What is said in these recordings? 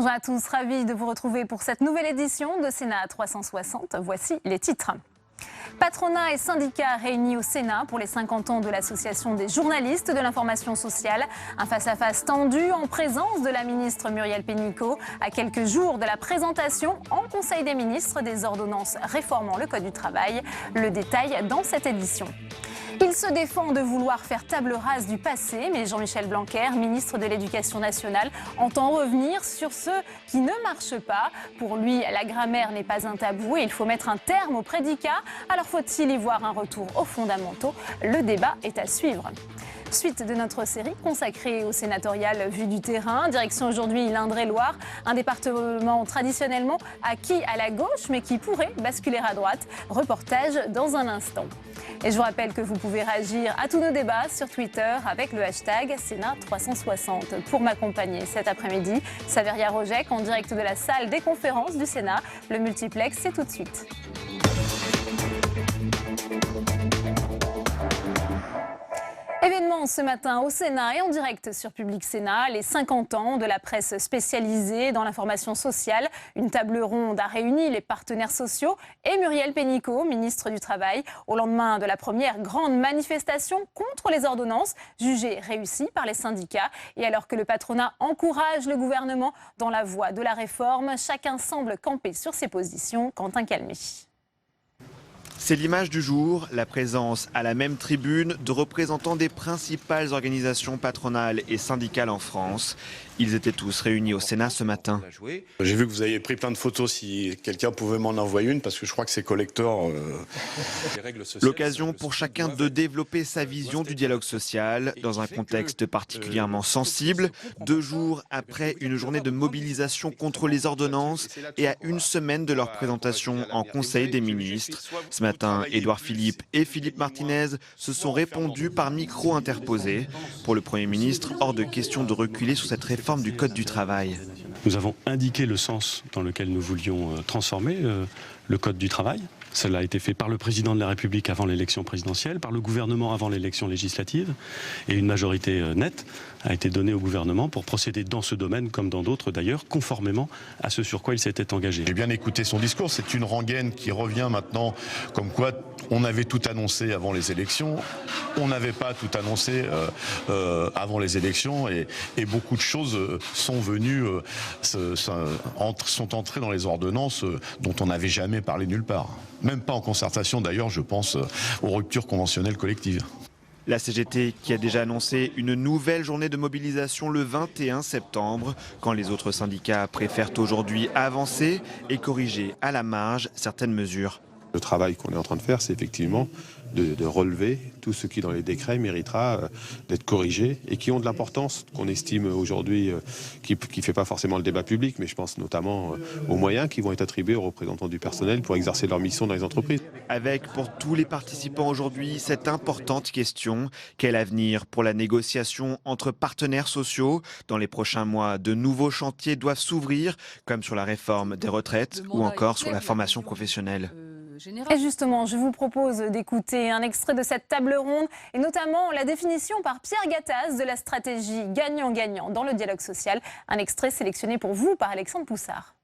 Bonjour à tous, ravi de vous retrouver pour cette nouvelle édition de Sénat 360. Voici les titres. Patronat et syndicats réunis au Sénat pour les 50 ans de l'Association des journalistes de l'information sociale. Un face-à-face tendu en présence de la ministre Muriel Pénicaud à quelques jours de la présentation en Conseil des ministres des ordonnances réformant le Code du travail. Le détail dans cette édition. Il se défend de vouloir faire table rase du passé, mais Jean-Michel Blanquer, ministre de l'Éducation nationale, entend revenir sur ce qui ne marche pas. Pour lui, la grammaire n'est pas un tabou et il faut mettre un terme aux prédicats. Alors faut-il y voir un retour aux fondamentaux? Le débat est à suivre. Suite de notre série consacrée au sénatorial Vue du terrain. Direction aujourd'hui l'Indre-et-Loire, un département traditionnellement acquis à la gauche mais qui pourrait basculer à droite. Reportage dans un instant. Et je vous rappelle que vous pouvez réagir à tous nos débats sur Twitter avec le hashtag Sénat360. Pour m'accompagner cet après-midi, Saveria Rojek en direct de la salle des conférences du Sénat. Le multiplex, c'est tout de suite. Événement ce matin au Sénat et en direct sur Public Sénat, les 50 ans de la presse spécialisée dans l'information sociale. Une table ronde a réuni les partenaires sociaux et Muriel Pénicaud, ministre du Travail, au lendemain de la première grande manifestation contre les ordonnances, jugée réussie par les syndicats. Et alors que le patronat encourage le gouvernement dans la voie de la réforme, chacun semble camper sur ses positions. Quentin Calmy. C'est l'image du jour, la présence à la même tribune de représentants des principales organisations patronales et syndicales en France. Ils étaient tous réunis au Sénat ce matin. J'ai vu que vous aviez pris plein de photos, si quelqu'un pouvait m'en envoyer une, parce que je crois que c'est collector. L'occasion pour chacun de développer sa vision du dialogue social dans un contexte particulièrement sensible, 2 jours après une journée de mobilisation contre les ordonnances et à une semaine de leur présentation en Conseil des ministres. Ce matin, Édouard Philippe et Philippe Martinez se sont répondus par micro interposé. Pour le Premier ministre, hors de question de reculer sur cette réforme du Code du travail. Nous avons indiqué le sens dans lequel nous voulions transformer le Code du travail. Cela a été fait par le président de la République avant l'élection présidentielle, par le gouvernement avant l'élection législative, et une majorité nette a été donnée au gouvernement pour procéder dans ce domaine, comme dans d'autres d'ailleurs, conformément à ce sur quoi il s'était engagé. J'ai bien écouté son discours, c'est une rengaine qui revient maintenant, comme quoi on avait tout annoncé avant les élections, on n'avait pas tout annoncé avant les élections, et beaucoup de choses sont venues, sont entrées dans les ordonnances dont on n'avait jamais parlé nulle part. Même pas en concertation d'ailleurs, je pense aux ruptures conventionnelles collectives. La CGT qui a déjà annoncé une nouvelle journée de mobilisation le 21 septembre, quand les autres syndicats préfèrent aujourd'hui avancer et corriger à la marge certaines mesures. Le travail qu'on est en train de faire, c'est effectivement de relever tout ce qui dans les décrets méritera d'être corrigé et qui ont de l'importance, qu'on estime aujourd'hui, qui ne fait pas forcément le débat public, mais je pense notamment aux moyens qui vont être attribués aux représentants du personnel pour exercer leur mission dans les entreprises. Avec pour tous les participants aujourd'hui cette importante question, quel avenir pour la négociation entre partenaires sociaux? Dans les prochains mois, de nouveaux chantiers doivent s'ouvrir, comme sur la réforme des retraites ou encore sur la formation professionnelle. Et justement, je vous propose d'écouter un extrait de cette table ronde et notamment la définition par Pierre Gattaz de la stratégie gagnant-gagnant dans le dialogue social. Un extrait sélectionné pour vous par Alexandre Poussard.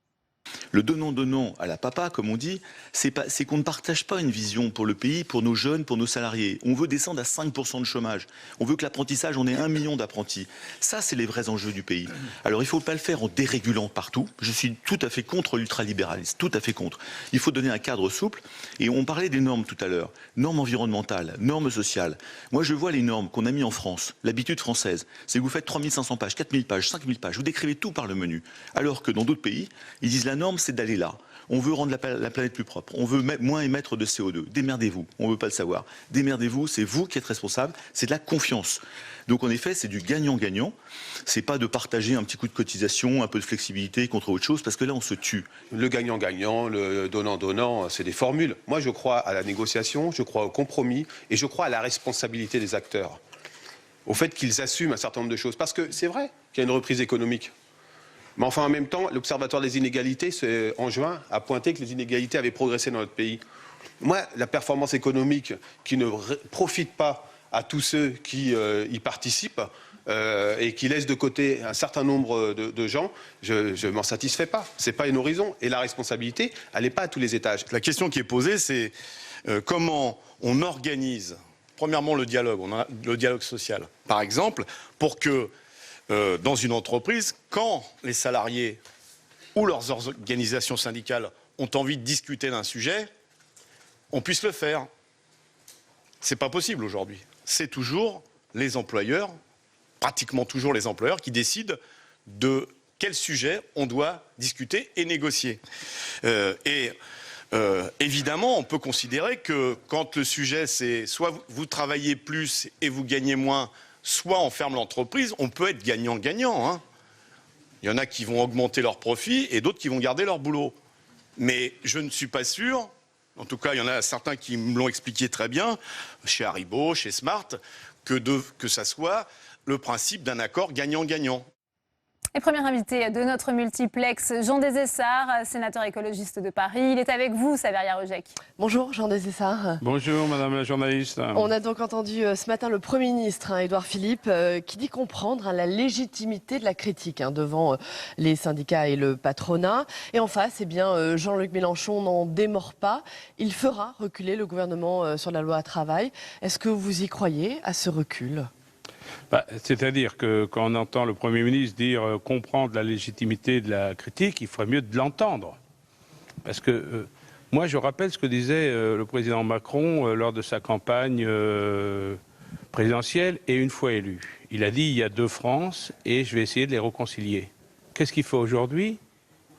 Le donnant-donnant à la papa, comme on dit, c'est qu'on ne partage pas une vision pour le pays, pour nos jeunes, pour nos salariés. On veut descendre à 5% de chômage. On veut que l'apprentissage, on ait 1 million d'apprentis. Ça, c'est les vrais enjeux du pays. Alors, il ne faut pas le faire en dérégulant partout. Je suis tout à fait contre l'ultralibéralisme, tout à fait contre. Il faut donner un cadre souple. Et on parlait des normes tout à l'heure. Normes environnementales, normes sociales. Moi, je vois les normes qu'on a mis en France. L'habitude française, c'est que vous faites 3500 pages, 4000 pages, 5000 pages. Vous décrivez tout par le menu. Alors que dans d'autres pays, ils disent la norme, c'est d'aller là. On veut rendre la planète plus propre. On veut moins émettre de CO2. Démerdez-vous. On ne veut pas le savoir. Démerdez-vous, c'est vous qui êtes responsable. C'est de la confiance. Donc en effet, c'est du gagnant-gagnant. C'est pas de partager un petit coup de cotisation, un peu de flexibilité contre autre chose, parce que là, on se tue. Le gagnant-gagnant, le donnant-donnant, c'est des formules. Moi, je crois à la négociation, je crois au compromis et je crois à la responsabilité des acteurs. Au fait qu'ils assument un certain nombre de choses. Parce que c'est vrai qu'il y a une reprise économique. Mais enfin, en même temps, l'Observatoire des inégalités, en juin, a pointé que les inégalités avaient progressé dans notre pays. Moi, la performance économique qui ne profite pas à tous ceux qui y participent, et qui laisse de côté un certain nombre de gens, je m'en satisfais pas. C'est pas une horizon. Et la responsabilité, elle n'est pas à tous les étages. La question qui est posée, c'est comment on organise, premièrement, le dialogue social, par exemple, pour que dans une entreprise, quand les salariés ou leurs organisations syndicales ont envie de discuter d'un sujet, on puisse le faire. C'est pas possible aujourd'hui. C'est toujours les employeurs, pratiquement toujours les employeurs, qui décident de quel sujet on doit discuter et négocier. Évidemment, on peut considérer que quand le sujet c'est soit vous travaillez plus et vous gagnez moins, soit on ferme l'entreprise, on peut être gagnant-gagnant, hein. Il y en a qui vont augmenter leurs profits et d'autres qui vont garder leur boulot. Mais je ne suis pas sûr, en tout cas il y en a certains qui me l'ont expliqué très bien, chez Haribo, chez Smart, que ça soit le principe d'un accord gagnant-gagnant. Et premier invité de notre multiplex, Jean Desessard, sénateur écologiste de Paris. Il est avec vous, Saveria Rojek. Bonjour Jean Desessard. Bonjour madame la journaliste. On a donc entendu ce matin le Premier ministre, Édouard Philippe, qui dit comprendre la légitimité de la critique devant les syndicats et le patronat. Et en face, eh bien, Jean-Luc Mélenchon n'en démord pas. Il fera reculer le gouvernement sur la loi travail. Est-ce que vous y croyez à ce recul ? C'est-à-dire que quand on entend le Premier ministre dire comprendre la légitimité de la critique, il ferait mieux de l'entendre. Parce que moi, je rappelle ce que disait le président Macron lors de sa campagne présidentielle et une fois élu. Il a dit il y a deux France et je vais essayer de les réconcilier. Qu'est-ce qu'il fait aujourd'hui?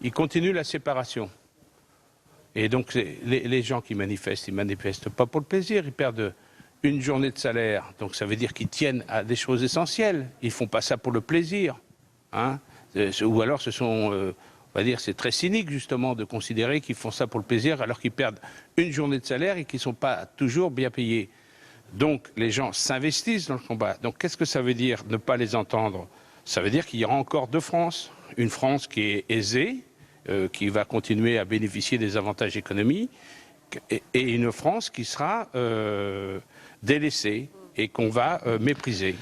Il continue la séparation. Et donc les gens qui manifestent, ils ne manifestent pas pour le plaisir, ils perdent une journée de salaire, donc ça veut dire qu'ils tiennent à des choses essentielles. Ils ne font pas ça pour le plaisir. Hein. Ou alors ce sont, on va dire, c'est très cynique justement de considérer qu'ils font ça pour le plaisir alors qu'ils perdent une journée de salaire et qu'ils ne sont pas toujours bien payés. Donc les gens s'investissent dans le combat. Donc qu'est-ce que ça veut dire ne pas les entendre? Ça veut dire qu'il y aura encore deux France. Une France qui est aisée, qui va continuer à bénéficier des avantages économiques, et une France qui sera délaissée et qu'on va mépriser.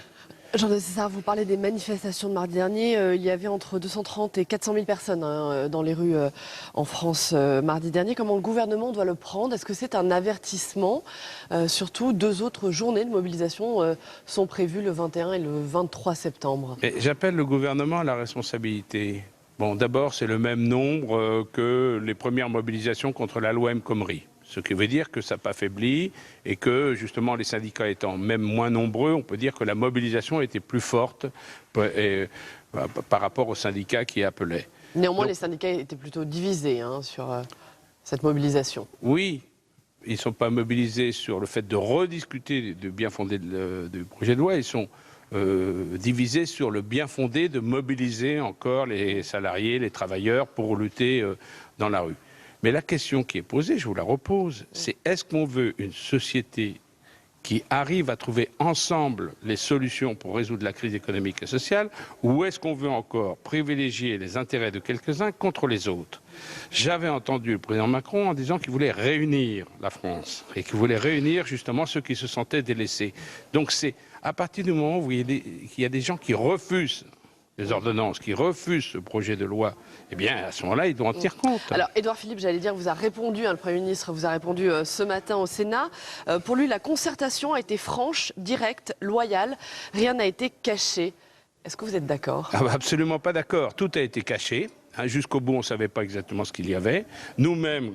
Jean Desessard, vous parlez des manifestations de mardi dernier. Il y avait entre 230 et 400 000 personnes dans les rues en France mardi dernier. Comment le gouvernement doit le prendre? Est-ce que c'est un avertissement? Surtout, deux autres journées de mobilisation sont prévues le 21 et le 23 septembre. J'appelle le gouvernement à la responsabilité. Bon, d'abord, c'est le même nombre que les premières mobilisations contre la loi El Khomri. Ce qui veut dire que ça n'a pas faibli et que, justement, les syndicats étant même moins nombreux, on peut dire que la mobilisation était plus forte par rapport aux syndicats qui appelaient. Néanmoins, les syndicats étaient plutôt divisés sur cette mobilisation. Oui, ils ne sont pas mobilisés sur le fait de rediscuter du bien fondé du projet de loi. Ils sont divisés sur le bien fondé de mobiliser encore les salariés, les travailleurs pour lutter dans la rue. Mais la question qui est posée, je vous la repose, c'est est-ce qu'on veut une société qui arrive à trouver ensemble les solutions pour résoudre la crise économique et sociale, ou est-ce qu'on veut encore privilégier les intérêts de quelques-uns contre les autres? J'avais entendu le président Macron en disant qu'il voulait réunir la France et qu'il voulait réunir justement ceux qui se sentaient délaissés. Donc c'est à partir du moment où vous voyez qu'il y a des gens qui refusent les ordonnances, qui refusent ce projet de loi, eh bien, à ce moment-là, il doit en tenir compte. Alors, Édouard Philippe, j'allais dire, vous a répondu, le Premier ministre vous a répondu ce matin au Sénat. Pour lui, la concertation a été franche, directe, loyale. Rien n'a été caché. Est-ce que vous êtes d'accord? Absolument pas d'accord. Tout a été caché. Jusqu'au bout, on ne savait pas exactement ce qu'il y avait. Nous-mêmes,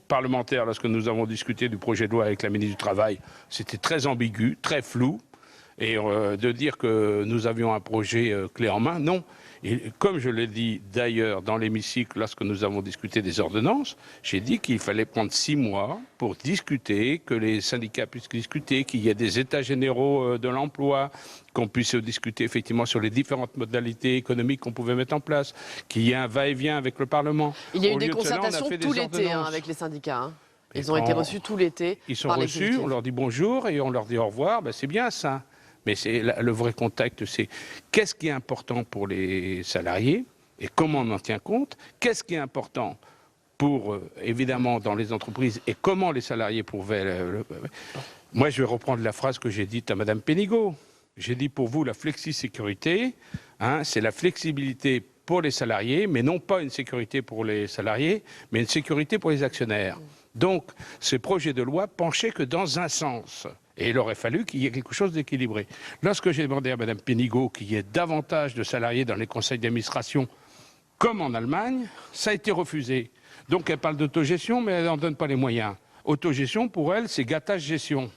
parlementaires, lorsque nous avons discuté du projet de loi avec la ministre du Travail, c'était très ambigu, très flou. Et de dire que nous avions un projet clé en main, non. Et comme je l'ai dit d'ailleurs dans l'hémicycle lorsque nous avons discuté des ordonnances, j'ai dit qu'il fallait prendre 6 mois pour discuter, que les syndicats puissent discuter, qu'il y ait des états généraux de l'emploi, qu'on puisse discuter effectivement sur les différentes modalités économiques qu'on pouvait mettre en place, qu'il y ait un va-et-vient avec le Parlement. Il y a eu des concertations tout l'été avec les syndicats. Ils ont été reçus tout l'été. Ils sont reçus, on leur dit bonjour et on leur dit au revoir, c'est bien ça. Mais c'est le vrai contact, c'est qu'est-ce qui est important pour les salariés et comment on en tient compte, qu'est-ce qui est important pour, évidemment, dans les entreprises et comment les salariés pouvaient... Moi, je vais reprendre la phrase que j'ai dite à Mme Pénigaud. J'ai dit pour vous la flexi-sécurité, c'est la flexibilité pour les salariés, mais non pas une sécurité pour les salariés, mais une sécurité pour les actionnaires. Donc, ce projet de loi penchait que dans un sens. Et il aurait fallu qu'il y ait quelque chose d'équilibré. Lorsque j'ai demandé à Mme Pénigaud qu'il y ait davantage de salariés dans les conseils d'administration, comme en Allemagne, ça a été refusé. Donc elle parle d'autogestion, mais elle n'en donne pas les moyens. Autogestion, pour elle, c'est gâtage-gestion.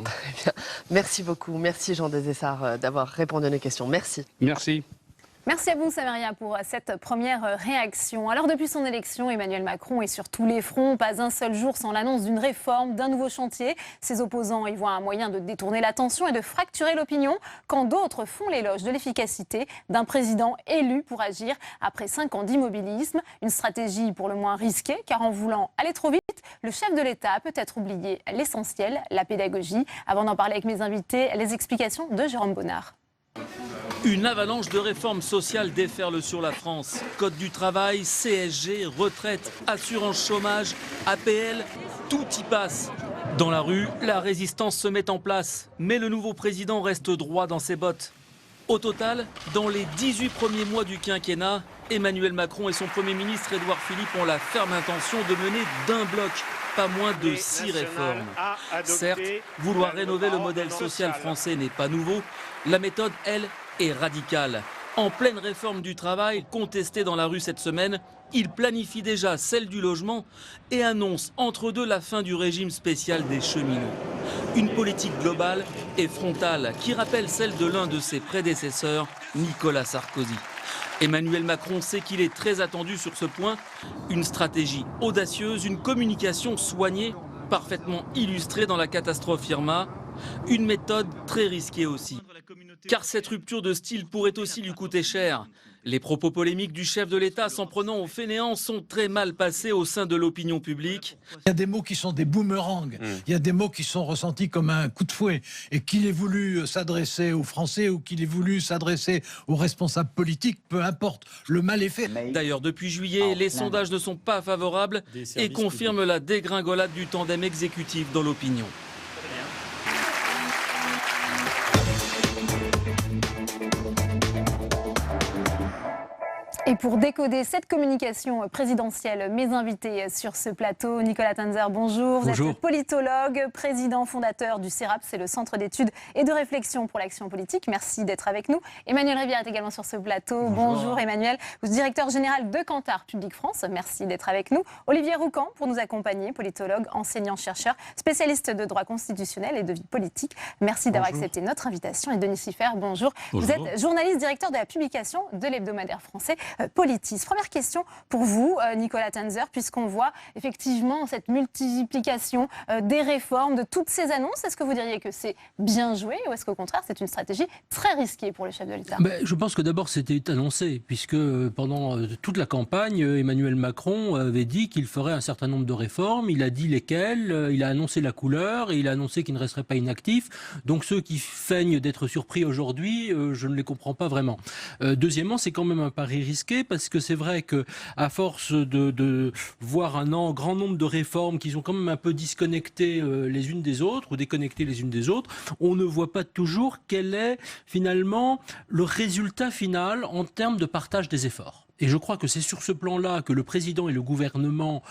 Très bien. Merci beaucoup. Merci Jean Desessarts d'avoir répondu à nos questions. Merci. Merci. Merci à vous, Samaria, pour cette première réaction. Alors, depuis son élection, Emmanuel Macron est sur tous les fronts. Pas un seul jour sans l'annonce d'une réforme, d'un nouveau chantier. Ses opposants y voient un moyen de détourner l'attention et de fracturer l'opinion, quand d'autres font l'éloge de l'efficacité d'un président élu pour agir après 5 ans d'immobilisme. Une stratégie pour le moins risquée, car en voulant aller trop vite, le chef de l'État a peut-être oublié l'essentiel, la pédagogie. Avant d'en parler avec mes invités, les explications de Jérôme Bonnard. Une avalanche de réformes sociales déferle sur la France. Code du travail, CSG, retraite, assurance chômage, APL, tout y passe. Dans la rue, la résistance se met en place, mais le nouveau président reste droit dans ses bottes. Au total, dans les 18 premiers mois du quinquennat, Emmanuel Macron et son Premier ministre Édouard Philippe ont la ferme intention de mener d'un bloc pas moins de 6 réformes. Certes, vouloir rénover le modèle social français n'est pas nouveau. La méthode, elle, est radicale. En pleine réforme du travail, contestée dans la rue cette semaine, il planifie déjà celle du logement et annonce entre deux la fin du régime spécial des cheminots. Une politique globale et frontale qui rappelle celle de l'un de ses prédécesseurs, Nicolas Sarkozy. Emmanuel Macron sait qu'il est très attendu sur ce point. Une stratégie audacieuse, une communication soignée, parfaitement illustrée dans la catastrophe Irma. Une méthode très risquée aussi. Car cette rupture de style pourrait aussi lui coûter cher. Les propos polémiques du chef de l'État s'en prenant aux fainéants sont très mal passés au sein de l'opinion publique. Il y a des mots qui sont des boomerangs, il y a des mots qui sont ressentis comme un coup de fouet. Et qu'il ait voulu s'adresser aux Français ou qu'il ait voulu s'adresser aux responsables politiques, peu importe, le mal est fait. D'ailleurs, depuis juillet, les sondages ne sont pas favorables et confirment la dégringolade du tandem exécutif dans l'opinion. Et pour décoder cette communication présidentielle, mes invités sur ce plateau, Nicolas Tanzer, bonjour. Vous êtes politologue, président fondateur du CERAP, c'est le Centre d'études et de réflexion pour l'action politique. Merci d'être avec nous. Emmanuel Rivière est également sur ce plateau. Bonjour Emmanuel. Vous êtes directeur général de Kantar Public France. Merci d'être avec nous. Olivier Roucan pour nous accompagner, politologue, enseignant-chercheur, spécialiste de droit constitutionnel et de vie politique. Merci d'avoir accepté notre invitation. Et Denis Siffert, bonjour. Vous êtes journaliste, directeur de la publication de l'hebdomadaire français Politis. Première question pour vous, Nicolas Tanzer, puisqu'on voit effectivement cette multiplication des réformes, de toutes ces annonces. Est-ce que vous diriez que c'est bien joué ou est-ce qu'au contraire c'est une stratégie très risquée pour le chef de l'État ? Je pense que d'abord c'était annoncé, puisque pendant toute la campagne, Emmanuel Macron avait dit qu'il ferait un certain nombre de réformes. Il a dit lesquelles, il a annoncé la couleur et il a annoncé qu'il ne resterait pas inactif. Donc ceux qui feignent d'être surpris aujourd'hui, je ne les comprends pas vraiment. Deuxièmement, c'est quand même un pari risqué, parce que c'est vrai que à force de voir un grand nombre de réformes qui sont quand même un peu disconnectées les unes des autres ou déconnectées les unes des autres, on ne voit pas toujours quel est finalement le résultat final en termes de partage des efforts. Et je crois que c'est sur ce plan-là que le président et le gouvernement,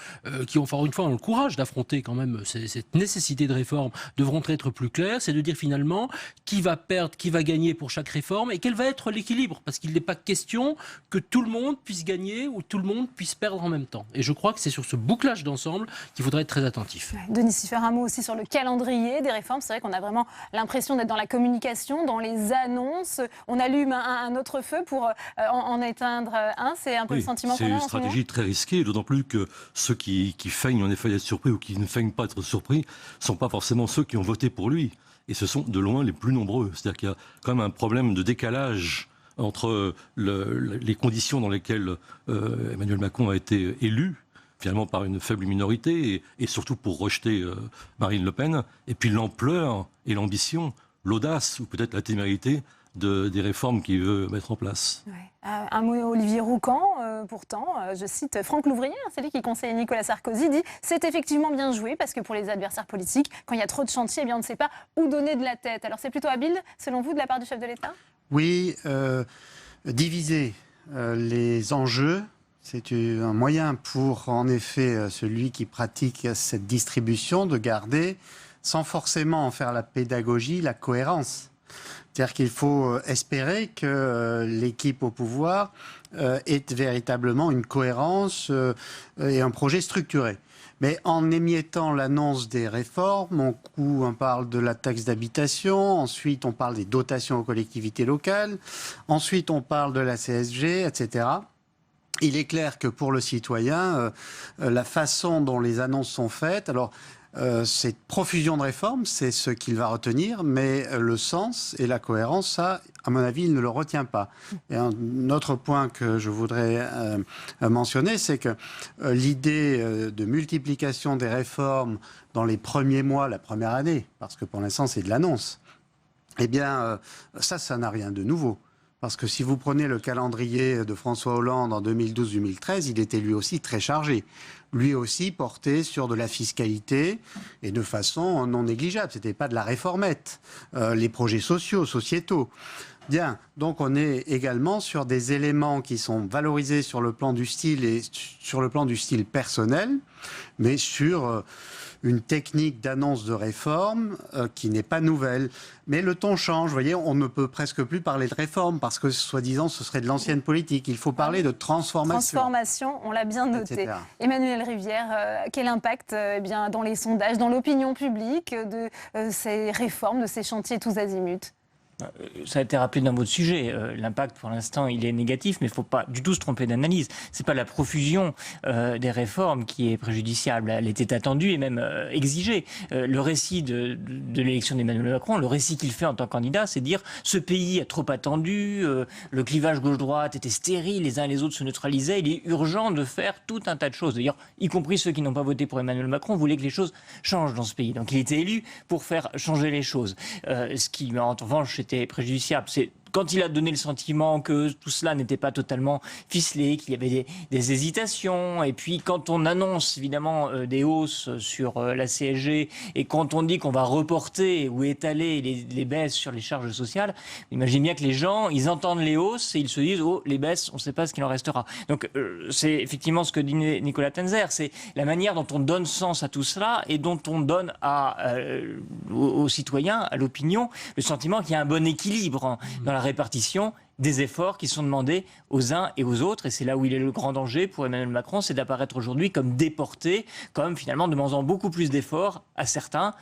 qui ont encore une fois ont le courage d'affronter quand même cette nécessité de réforme, devront être plus clairs. C'est de dire finalement qui va perdre, qui va gagner pour chaque réforme et quel va être l'équilibre. Parce qu'il n'est pas question que tout le monde puisse gagner ou tout le monde puisse perdre en même temps. Et je crois que c'est sur ce bouclage d'ensemble qu'il faudrait être très attentif. Denis Siffert, un mot aussi sur le calendrier des réformes. C'est vrai qu'on a vraiment l'impression d'être dans la communication, dans les annonces. On allume un autre feu pour en éteindre un. C'est un peu le sentiment qu'on a en ce moment. C'est une stratégie très risquée, d'autant plus que ceux qui feignent en effet d'être surpris ou qui ne feignent pas être surpris ne sont pas forcément ceux qui ont voté pour lui. Et ce sont de loin les plus nombreux. C'est-à-dire qu'il y a quand même un problème de décalage entre les conditions dans lesquelles Emmanuel Macron a été élu, finalement par une faible minorité, et surtout pour rejeter Marine Le Pen, et puis l'ampleur et l'ambition, l'audace ou peut-être la témérité des réformes qu'il veut mettre en place. Ouais. Un mot, Olivier Roucan, pourtant, je cite Franck Louvrier, c'est lui qui conseille Nicolas Sarkozy, dit « C'est effectivement bien joué parce que pour les adversaires politiques, quand il y a trop de chantiers, eh bien, on ne sait pas où donner de la tête. » Alors c'est plutôt habile, selon vous, de la part du chef de l'État ? Oui, diviser les enjeux, c'est un moyen pour, en effet, celui qui pratique cette distribution de garder, sans forcément en faire la pédagogie, la cohérence. C'est-à-dire qu'il faut espérer que l'équipe au pouvoir ait véritablement une cohérence et un projet structuré. Mais en émiettant l'annonce des réformes, on parle de la taxe d'habitation, ensuite on parle des dotations aux collectivités locales, ensuite on parle de la CSG, etc. Il est clair que pour le citoyen, la façon dont les annonces sont faites, alors cette profusion de réformes, c'est ce qu'il va retenir, mais le sens et la cohérence, ça, à mon avis, il ne le retient pas. Et un autre point que je voudrais mentionner, c'est que l'idée de multiplication des réformes dans les premiers mois, la première année, parce que pour l'instant c'est de l'annonce, eh bien ça n'a rien de nouveau. Parce que si vous prenez le calendrier de François Hollande en 2012-2013, il était lui aussi très chargé. Lui aussi porté sur de la fiscalité et de façon non négligeable. Ce n'était pas de la réformette. Les projets sociétaux. Bien, donc on est également sur des éléments qui sont valorisés sur le plan du style et sur le plan du style personnel, mais sur une technique d'annonce de réforme qui n'est pas nouvelle. Mais le ton change, vous voyez, on ne peut presque plus parler de réforme parce que, soi-disant, ce serait de l'ancienne politique. Il faut parler de transformation. Transformation, on l'a bien noté. Emmanuel Rivière, quel impact bien, dans les sondages, dans l'opinion publique de ces réformes, de ces chantiers tous azimuts ? Ça a été rappelé dans votre sujet. L'impact, pour l'instant, il est négatif, mais il ne faut pas du tout se tromper d'analyse. Ce n'est pas la profusion des réformes qui est préjudiciable. Elle était attendue et même exigée. Le récit de l'élection d'Emmanuel Macron, le récit qu'il fait en tant que candidat, c'est dire ce pays a trop attendu, le clivage gauche-droite était stérile, les uns et les autres se neutralisaient. Il est urgent de faire tout un tas de choses. D'ailleurs, y compris ceux qui n'ont pas voté pour Emmanuel Macron voulaient que les choses changent dans ce pays. Donc il était élu pour faire changer les choses. Ce qui, en revanche, était préjudiciable. C'est quand il a donné le sentiment que tout cela n'était pas totalement ficelé, qu'il y avait des hésitations, et puis quand on annonce évidemment des hausses sur la CSG, et quand on dit qu'on va reporter ou étaler les baisses sur les charges sociales, imaginez bien que les gens, ils entendent les hausses et ils se disent « Oh, les baisses, on ne sait pas ce qu'il en restera ». Donc c'est effectivement ce que dit Nicolas Tenzer, c'est la manière dont on donne sens à tout cela et dont on donne aux citoyens, à l'opinion, le sentiment qu'il y a un bon équilibre dans la répartition des efforts qui sont demandés aux uns et aux autres. Et c'est là où il est le grand danger pour Emmanuel Macron, c'est d'apparaître aujourd'hui comme déporté, comme finalement demandant beaucoup plus d'efforts à certains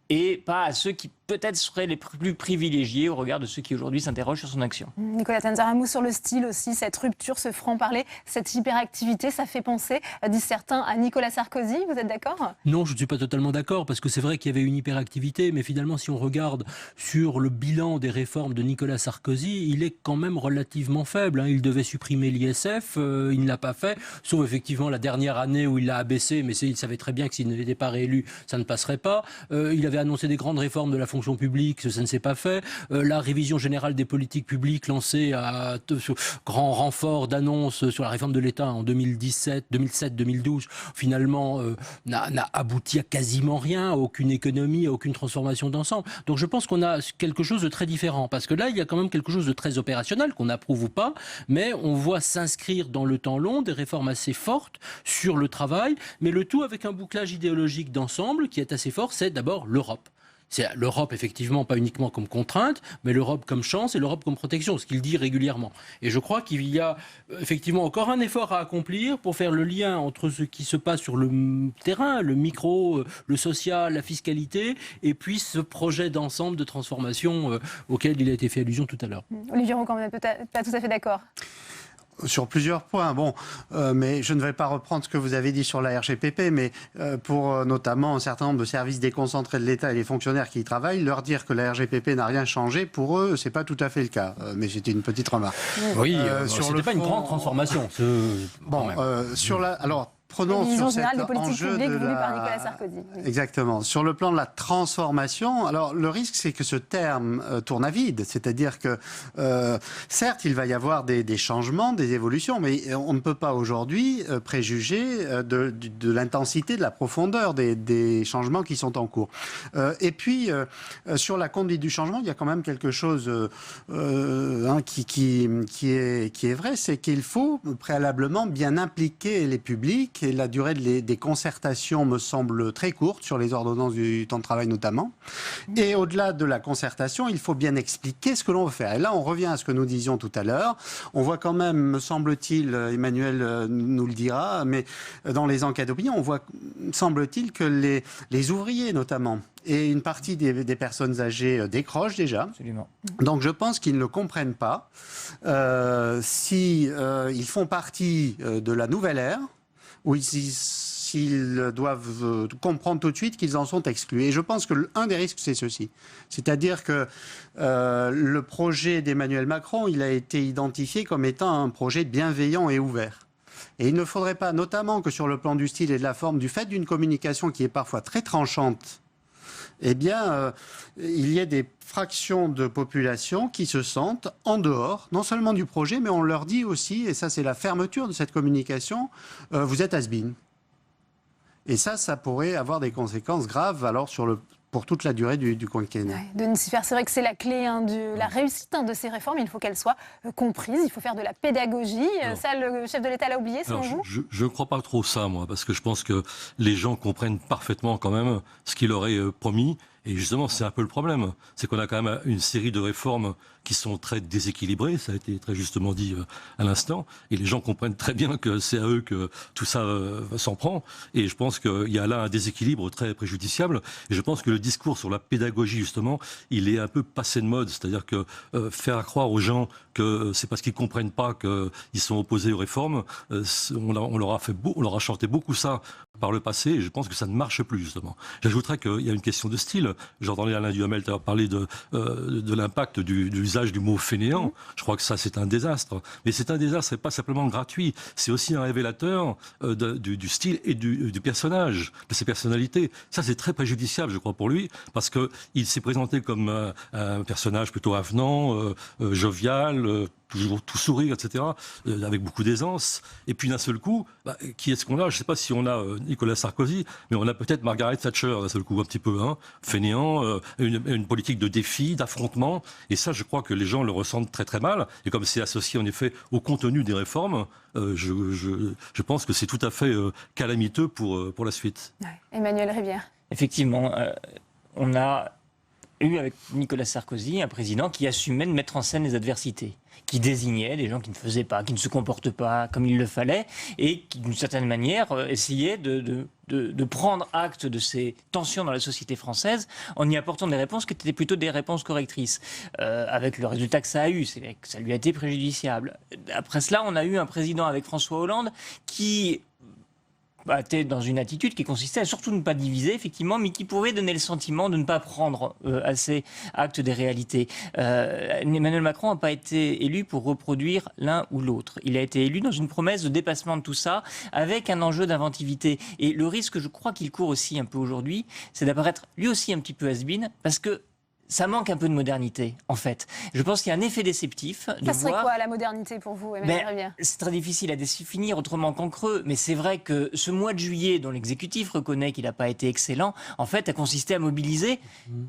et pas à ceux qui peut-être seraient les plus privilégiés au regard de ceux qui aujourd'hui s'interrogent sur son action. Nicolas Tenzer, un mot sur le style aussi, cette rupture, ce franc-parler, cette hyperactivité, ça fait penser, disent certains, à Nicolas Sarkozy, vous êtes d'accord ? Non, je ne suis pas totalement d'accord, parce que c'est vrai qu'il y avait une hyperactivité, mais finalement, si on regarde sur le bilan des réformes de Nicolas Sarkozy, il est quand même relativement faible. Il devait supprimer l'ISF, il ne l'a pas fait, sauf effectivement la dernière année où il l'a abaissé, mais il savait très bien que s'il n'était pas réélu, ça ne passerait pas. Il avait annoncé des grandes réformes de la fonction publique, ça ne s'est pas fait. La révision générale des politiques publiques lancée à grand renfort d'annonces sur la réforme de l'État en 2007-2012, finalement n'a abouti à quasiment rien, à aucune économie, à aucune transformation d'ensemble. Donc je pense qu'on a quelque chose de très différent, parce que là, il y a quand même quelque chose de très opérationnel, qu'on approuve ou pas, mais on voit s'inscrire dans le temps long des réformes assez fortes sur le travail, mais le tout avec un bouclage idéologique d'ensemble qui est assez fort, c'est d'abord l'Europe. C'est l'Europe, effectivement, pas uniquement comme contrainte, mais l'Europe comme chance et l'Europe comme protection, ce qu'il dit régulièrement. Et je crois qu'il y a effectivement encore un effort à accomplir pour faire le lien entre ce qui se passe sur le terrain, le micro, le social, la fiscalité, et puis ce projet d'ensemble de transformation auquel il a été fait allusion tout à l'heure. Olivier Roux, quand même, peut-être pas tout à fait d'accord. Sur plusieurs points, mais je ne vais pas reprendre ce que vous avez dit sur la RGPP, mais pour notamment un certain nombre de services déconcentrés de l'État et les fonctionnaires qui y travaillent, leur dire que la RGPP n'a rien changé, pour eux, c'est pas tout à fait le cas. Mais c'était une petite remarque. Oui, c'était pas une grande transformation. Alors, prenons vision sur générale cet des politiques enjeu publiques de voulues par la... Nicolas Sarkozy. Oui. Exactement. Sur le plan de la transformation, alors le risque, c'est que ce terme tourne à vide. C'est-à-dire que, certes, il va y avoir des changements, des évolutions, mais on ne peut pas aujourd'hui préjuger de l'intensité, de la profondeur des changements qui sont en cours. Et puis, sur la conduite du changement, il y a quand même quelque chose qui est vrai, c'est qu'il faut préalablement bien impliquer les publics, et la durée des concertations me semble très courte sur les ordonnances du temps de travail notamment. Et au-delà de la concertation, il faut bien expliquer ce que l'on veut faire. Et là, on revient à ce que nous disions tout à l'heure. On voit quand même, me semble-t-il, Emmanuel nous le dira, mais dans les enquêtes d'opinion, on voit, semble-t-il, que les ouvriers notamment, et une partie des personnes âgées décrochent déjà. Absolument. Donc je pense qu'ils ne comprennent pas ils font partie de la nouvelle ère, ou s'ils doivent comprendre tout de suite qu'ils en sont exclus. Et je pense que l'un des risques, c'est ceci. C'est-à-dire que le projet d'Emmanuel Macron, il a été identifié comme étant un projet bienveillant et ouvert. Et il ne faudrait pas, notamment que sur le plan du style et de la forme, du fait d'une communication qui est parfois très tranchante, eh bien, il y a des fractions de population qui se sentent en dehors, non seulement du projet, mais on leur dit aussi, et ça c'est la fermeture de cette communication, vous êtes has-been. Et ça pourrait avoir des conséquences graves alors pour toute la durée du quinquennat. Ouais, Denis Siffert, c'est vrai que c'est la clé de la réussite de ces réformes. Il faut qu'elles soient comprises, il faut faire de la pédagogie. Ça, le chef de l'État l'a oublié, selon vous ? Je ne crois pas trop ça, moi, parce que je pense que les gens comprennent parfaitement quand même ce qu'il leur est promis. Et justement, c'est un peu le problème. C'est qu'on a quand même une série de réformes qui sont très déséquilibrées, ça a été très justement dit à l'instant, et les gens comprennent très bien que c'est à eux que tout ça s'en prend, et je pense qu'il y a là un déséquilibre très préjudiciable, et je pense que le discours sur la pédagogie, justement, il est un peu passé de mode, c'est-à-dire que faire croire aux gens que c'est parce qu'ils comprennent pas qu'ils sont opposés aux réformes, on leur a chanté beaucoup ça par le passé, et je pense que ça ne marche plus, justement. J'ajouterais qu'il y a une question de style. J'entendais Alain Duhamel parler de l'impact de l'usage du mot fainéant. Je crois que ça, c'est un désastre. Mais c'est un désastre, c'est pas simplement gratuit. C'est aussi un révélateur du style et du personnage, de ses personnalités. Ça, c'est très préjudiciable, je crois, pour lui, parce qu'il s'est présenté comme un personnage plutôt avenant, jovial, toujours tout sourire, etc., avec beaucoup d'aisance. Et puis d'un seul coup, qui est-ce qu'on a ? Je ne sais pas si on a Nicolas Sarkozy, mais on a peut-être Margaret Thatcher d'un seul coup, un petit peu, fainéant, une politique de défi, d'affrontement. Et ça, je crois que les gens le ressentent très très mal. Et comme c'est associé en effet au contenu des réformes, je pense que c'est tout à fait calamiteux pour la suite. Ouais. Emmanuel Rivière. Effectivement, on a eu avec Nicolas Sarkozy un président qui assumait de mettre en scène les adversités, qui désignait des gens qui ne faisaient pas, qui ne se comportent pas comme il le fallait, et qui, d'une certaine manière, essayait de prendre acte de ces tensions dans la société française en y apportant des réponses qui étaient plutôt des réponses correctrices. Avec le résultat que ça a eu, c'est que ça lui a été préjudiciable. Après cela, on a eu un président avec François Hollande qui était dans une attitude qui consistait à surtout ne pas diviser, effectivement, mais qui pouvait donner le sentiment de ne pas prendre assez acte des réalités. Emmanuel Macron n'a pas été élu pour reproduire l'un ou l'autre. Il a été élu dans une promesse de dépassement de tout ça, avec un enjeu d'inventivité. Et le risque, je crois qu'il court aussi un peu aujourd'hui, c'est d'apparaître lui aussi un petit peu has-been, parce que ça manque un peu de modernité, en fait. Je pense qu'il y a un effet déceptif. Ça serait quoi la modernité pour vous, Emmanuel Rivière ? C'est très difficile à définir autrement qu'en creux, mais c'est vrai que ce mois de juillet, dont l'exécutif reconnaît qu'il n'a pas été excellent, en fait, a consisté à mobiliser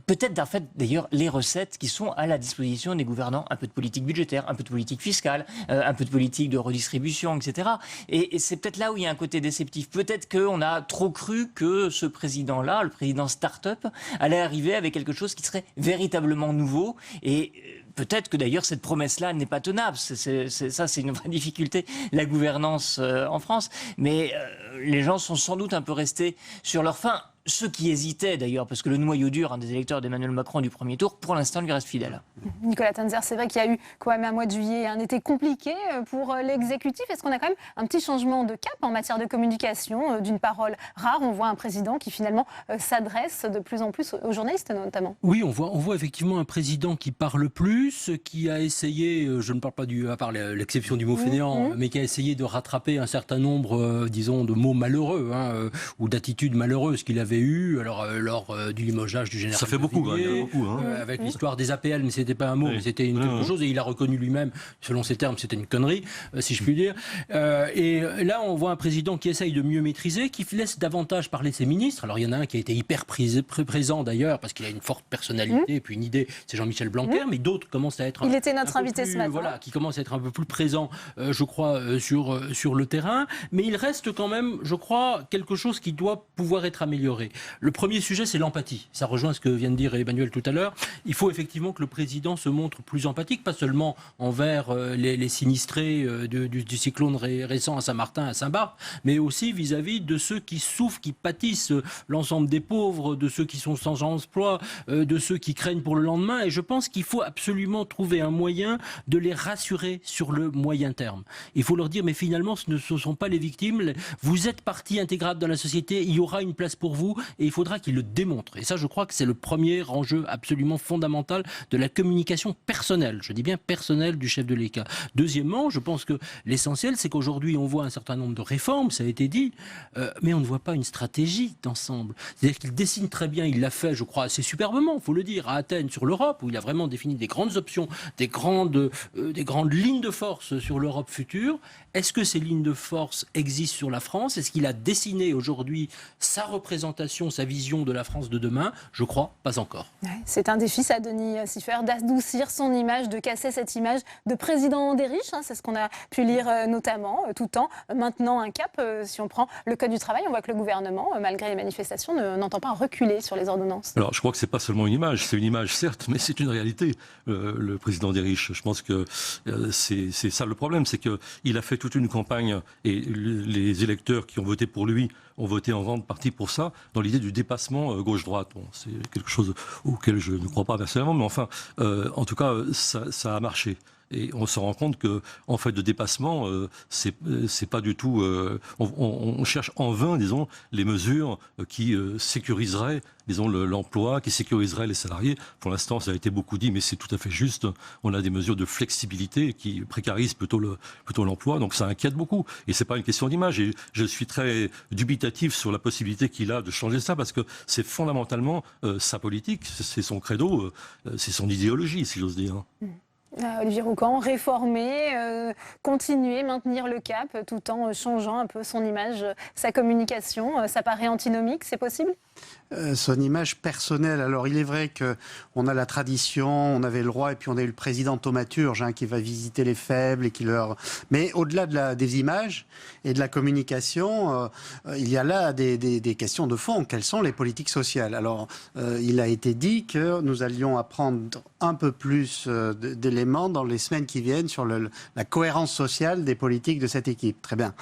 peut-être d'ailleurs les recettes qui sont à la disposition des gouvernants. Un peu de politique budgétaire, un peu de politique fiscale, un peu de politique de redistribution, etc. Et c'est peut-être là où il y a un côté déceptif. Peut-être qu'on a trop cru que ce président-là, le président start-up, allait arriver avec quelque chose qui serait véritablement nouveau, et peut-être que d'ailleurs cette promesse-là n'est pas tenable. C'est une vraie difficulté, la gouvernance en France, mais les gens sont sans doute un peu restés sur leur faim. ceux qui hésitaient d'ailleurs, parce que le noyau dur des électeurs d'Emmanuel Macron du premier tour, pour l'instant, lui reste fidèle. Nicolas Tanzer, c'est vrai qu'il y a eu quand même un mois de juillet, un été compliqué pour l'exécutif. Est-ce qu'on a quand même un petit changement de cap en matière de communication, d'une parole rare? On voit un président qui finalement s'adresse de plus en plus aux journalistes notamment. Oui, on voit effectivement un président qui parle plus, qui a essayé, je ne parle pas à part l'exception du mot fainéant, mais qui a essayé de rattraper un certain nombre, disons, de mots malheureux ou d'attitudes malheureuses qu'il avait eu, alors lors du limogeage du général. Ça fait beaucoup, avec l'histoire des APL, mais c'était pas un mot, mais c'était quelque chose, et il a reconnu lui-même, selon ses termes, c'était une connerie, si je puis dire. Et là, on voit un président qui essaye de mieux maîtriser, qui laisse davantage parler ses ministres. Alors il y en a un qui a été hyper présent d'ailleurs, parce qu'il a une forte personnalité et puis une idée, c'est Jean-Michel Blanquer, mais d'autres commencent à être il était notre invité ce matin. Voilà, qui commencent à être un peu plus présents, je crois, sur le terrain. Mais il reste quand même, je crois, quelque chose qui doit pouvoir être amélioré. Le premier sujet, c'est l'empathie. Ça rejoint ce que vient de dire Emmanuel tout à l'heure. Il faut effectivement que le président se montre plus empathique, pas seulement envers les sinistrés du cyclone récent à Saint-Martin, à Saint-Barth, mais aussi vis-à-vis de ceux qui souffrent, qui pâtissent, l'ensemble des pauvres, de ceux qui sont sans emploi, de ceux qui craignent pour le lendemain. Et je pense qu'il faut absolument trouver un moyen de les rassurer sur le moyen terme. Il faut leur dire, mais finalement, ce ne sont pas les victimes. Vous êtes partie intégrante dans la société, il y aura une place pour vous, et il faudra qu'ils le démontrent. Et ça, je crois que c'est le premier enjeu absolument fondamental de la communication personnelle. Je dis bien personnelle du chef de l'État. Deuxièmement, je pense que l'essentiel, c'est qu'aujourd'hui, on voit un certain nombre de réformes, ça a été dit, mais on ne voit pas une stratégie d'ensemble. C'est-à-dire qu'il dessine très bien, il l'a fait, je crois, assez superbement, il faut le dire, à Athènes, sur l'Europe, où il a vraiment défini des grandes options, des grandes lignes de force sur l'Europe future. Est-ce que ces lignes de force existent sur la France? Est-ce qu'il a dessiné aujourd'hui sa représentation, sa vision de la France de demain? Je crois pas encore. Ouais, c'est un défi, ça, Denis Siffert, d'adoucir son image, de casser cette image de président des riches. C'est ce qu'on a pu lire notamment, tout en maintenant un cap. Si on prend le Code du travail, on voit que le gouvernement, malgré les manifestations, n'entend pas reculer sur les ordonnances. Alors, je crois que c'est pas seulement une image, c'est une image, certes, mais c'est une réalité, le président des riches. Je pense que c'est ça le problème, c'est qu'il a fait toute une campagne et les électeurs qui ont voté pour lui ont voté en grande partie pour ça, dans l'idée du dépassement gauche-droite. Bon, c'est quelque chose auquel je ne crois pas personnellement, mais enfin, en tout cas, ça a marché. Et on se rend compte que, en fait, de dépassement, c'est pas du tout. On cherche en vain, disons, les mesures qui sécuriseraient, disons, l'emploi, qui sécuriseraient les salariés. Pour l'instant, ça a été beaucoup dit, mais c'est tout à fait juste. On a des mesures de flexibilité qui précarisent plutôt l'emploi, donc ça inquiète beaucoup. Et c'est pas une question d'image. Et je suis très dubitatif sur la possibilité qu'il a de changer ça, parce que c'est fondamentalement sa politique, c'est son credo, c'est son idéologie, si j'ose dire. Olivier Roucan, réformer, continuer, maintenir le cap tout en changeant un peu son image, sa communication, ça paraît antinomique, c'est possible ? Son image personnelle. Alors il est vrai qu'on a la tradition, on avait le roi et puis on a eu le président thaumaturge qui va visiter les faibles et qui leur... Mais au-delà des images et de la communication, il y a là des questions de fond. Quelles sont les politiques sociales? Alors il a été dit que nous allions apprendre un peu plus d'éléments dans les semaines qui viennent sur la cohérence sociale des politiques de cette équipe. Très bien.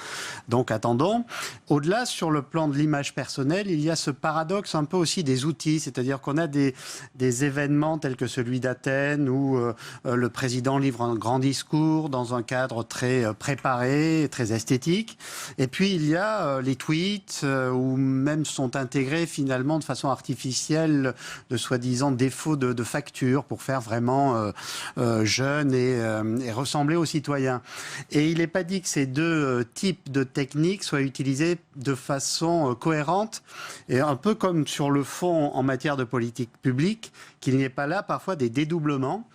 Donc attendons. Au-delà, sur le plan de l'image personnelle, il y a ce paradoxe un peu aussi des outils, c'est-à-dire qu'on a des événements tels que celui d'Athènes où le président livre un grand discours dans un cadre très préparé, très esthétique. Et puis il y a les tweets où même sont intégrés finalement de façon artificielle de soi-disant défauts de facture pour faire vraiment jeune et ressembler aux citoyens. Et il n'est pas dit que ces deux types de techniques soient utilisés de façon cohérente et un peu comme sur le fond en matière de politique publique, qu'il n'y ait pas là parfois des dédoublements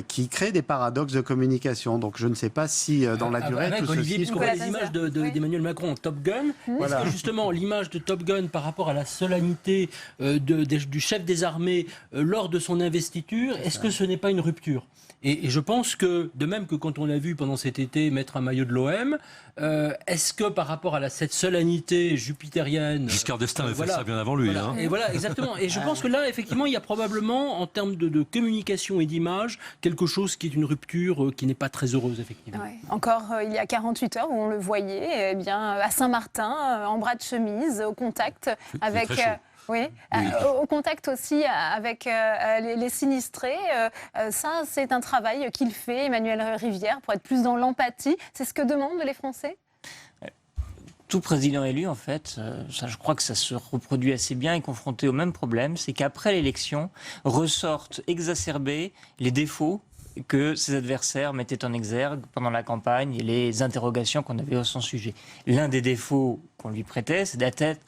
qui créent des paradoxes de communication. Donc je ne sais pas si dans la durée... Avec tout Olivier, ceci... puisqu'on voit les images d'Emmanuel Macron en Top Gun, voilà. Est-ce que justement l'image de Top Gun par rapport à la solennité du chef des armées lors de son investiture, est-ce que ce n'est pas une rupture ? Et je pense que, de même que quand on l'a vu pendant cet été mettre un maillot de l'OM, est-ce que par rapport à cette solennité jupitérienne... Giscard d'Estaing avait fait ça bien bien avant lui. Voilà. Hein. Et voilà, exactement. Et je pense que là, effectivement, il y a probablement, en termes de communication et d'image, quelque chose qui est une rupture qui n'est pas très heureuse, effectivement. Ouais. Encore il y a 48 heures où on le voyait, eh bien, à Saint-Martin, en bras de chemise, au contact avec... Oui, au contact aussi avec les sinistrés. Ça, c'est un travail qu'il fait, Emmanuel Rivière, pour être plus dans l'empathie. C'est ce que demandent les Français ? Tout président élu, en fait, ça, je crois que ça se reproduit assez bien, est confronté au même problème, c'est qu'après l'élection, ressortent exacerbés les défauts que ses adversaires mettaient en exergue pendant la campagne et les interrogations qu'on avait à son sujet. L'un des défauts qu'on lui prêtait, c'est d'être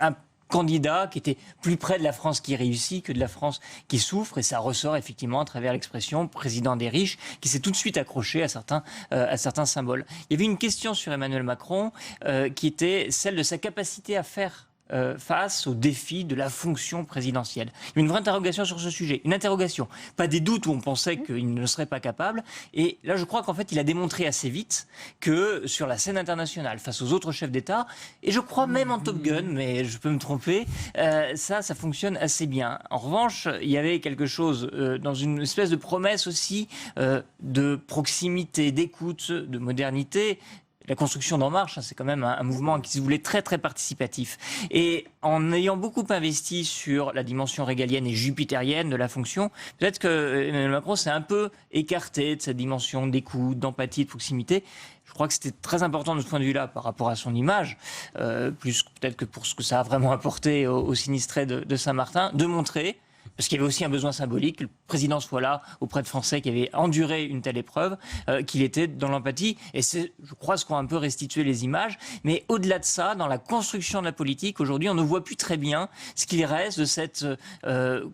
un candidat qui était plus près de la France qui réussit que de la France qui souffre, et ça ressort effectivement à travers l'expression président des riches, qui s'est tout de suite accroché à certains symboles. Il y avait une question sur Emmanuel Macron qui était celle de sa capacité à faire face au défi de la fonction présidentielle. Il y a une vraie interrogation sur ce sujet, une interrogation, pas des doutes où on pensait qu'il ne serait pas capable, et là je crois qu'en fait il a démontré assez vite que sur la scène internationale, face aux autres chefs d'État, et je crois même en Top Gun, mais je peux me tromper, ça fonctionne assez bien. En revanche, il y avait quelque chose dans une espèce de promesse aussi de proximité, d'écoute, de modernité. La construction d'En Marche, c'est quand même un mouvement qui se voulait très très participatif. Et en ayant beaucoup investi sur la dimension régalienne et jupitérienne de la fonction, peut-être que Emmanuel Macron s'est un peu écarté de cette dimension d'écoute, d'empathie, de proximité. Je crois que c'était très important de ce point de vue-là par rapport à son image, plus peut-être que pour ce que ça a vraiment apporté aux sinistrés de Saint-Martin, de montrer, parce qu'il y avait aussi un besoin symbolique, que le président soit là auprès de Français qui avaient enduré une telle épreuve, qu'il était dans l'empathie. Et c'est, je crois, ce qu'ont un peu restitué les images. Mais au-delà de ça, dans la construction de la politique, aujourd'hui, on ne voit plus très bien ce qu'il reste de cette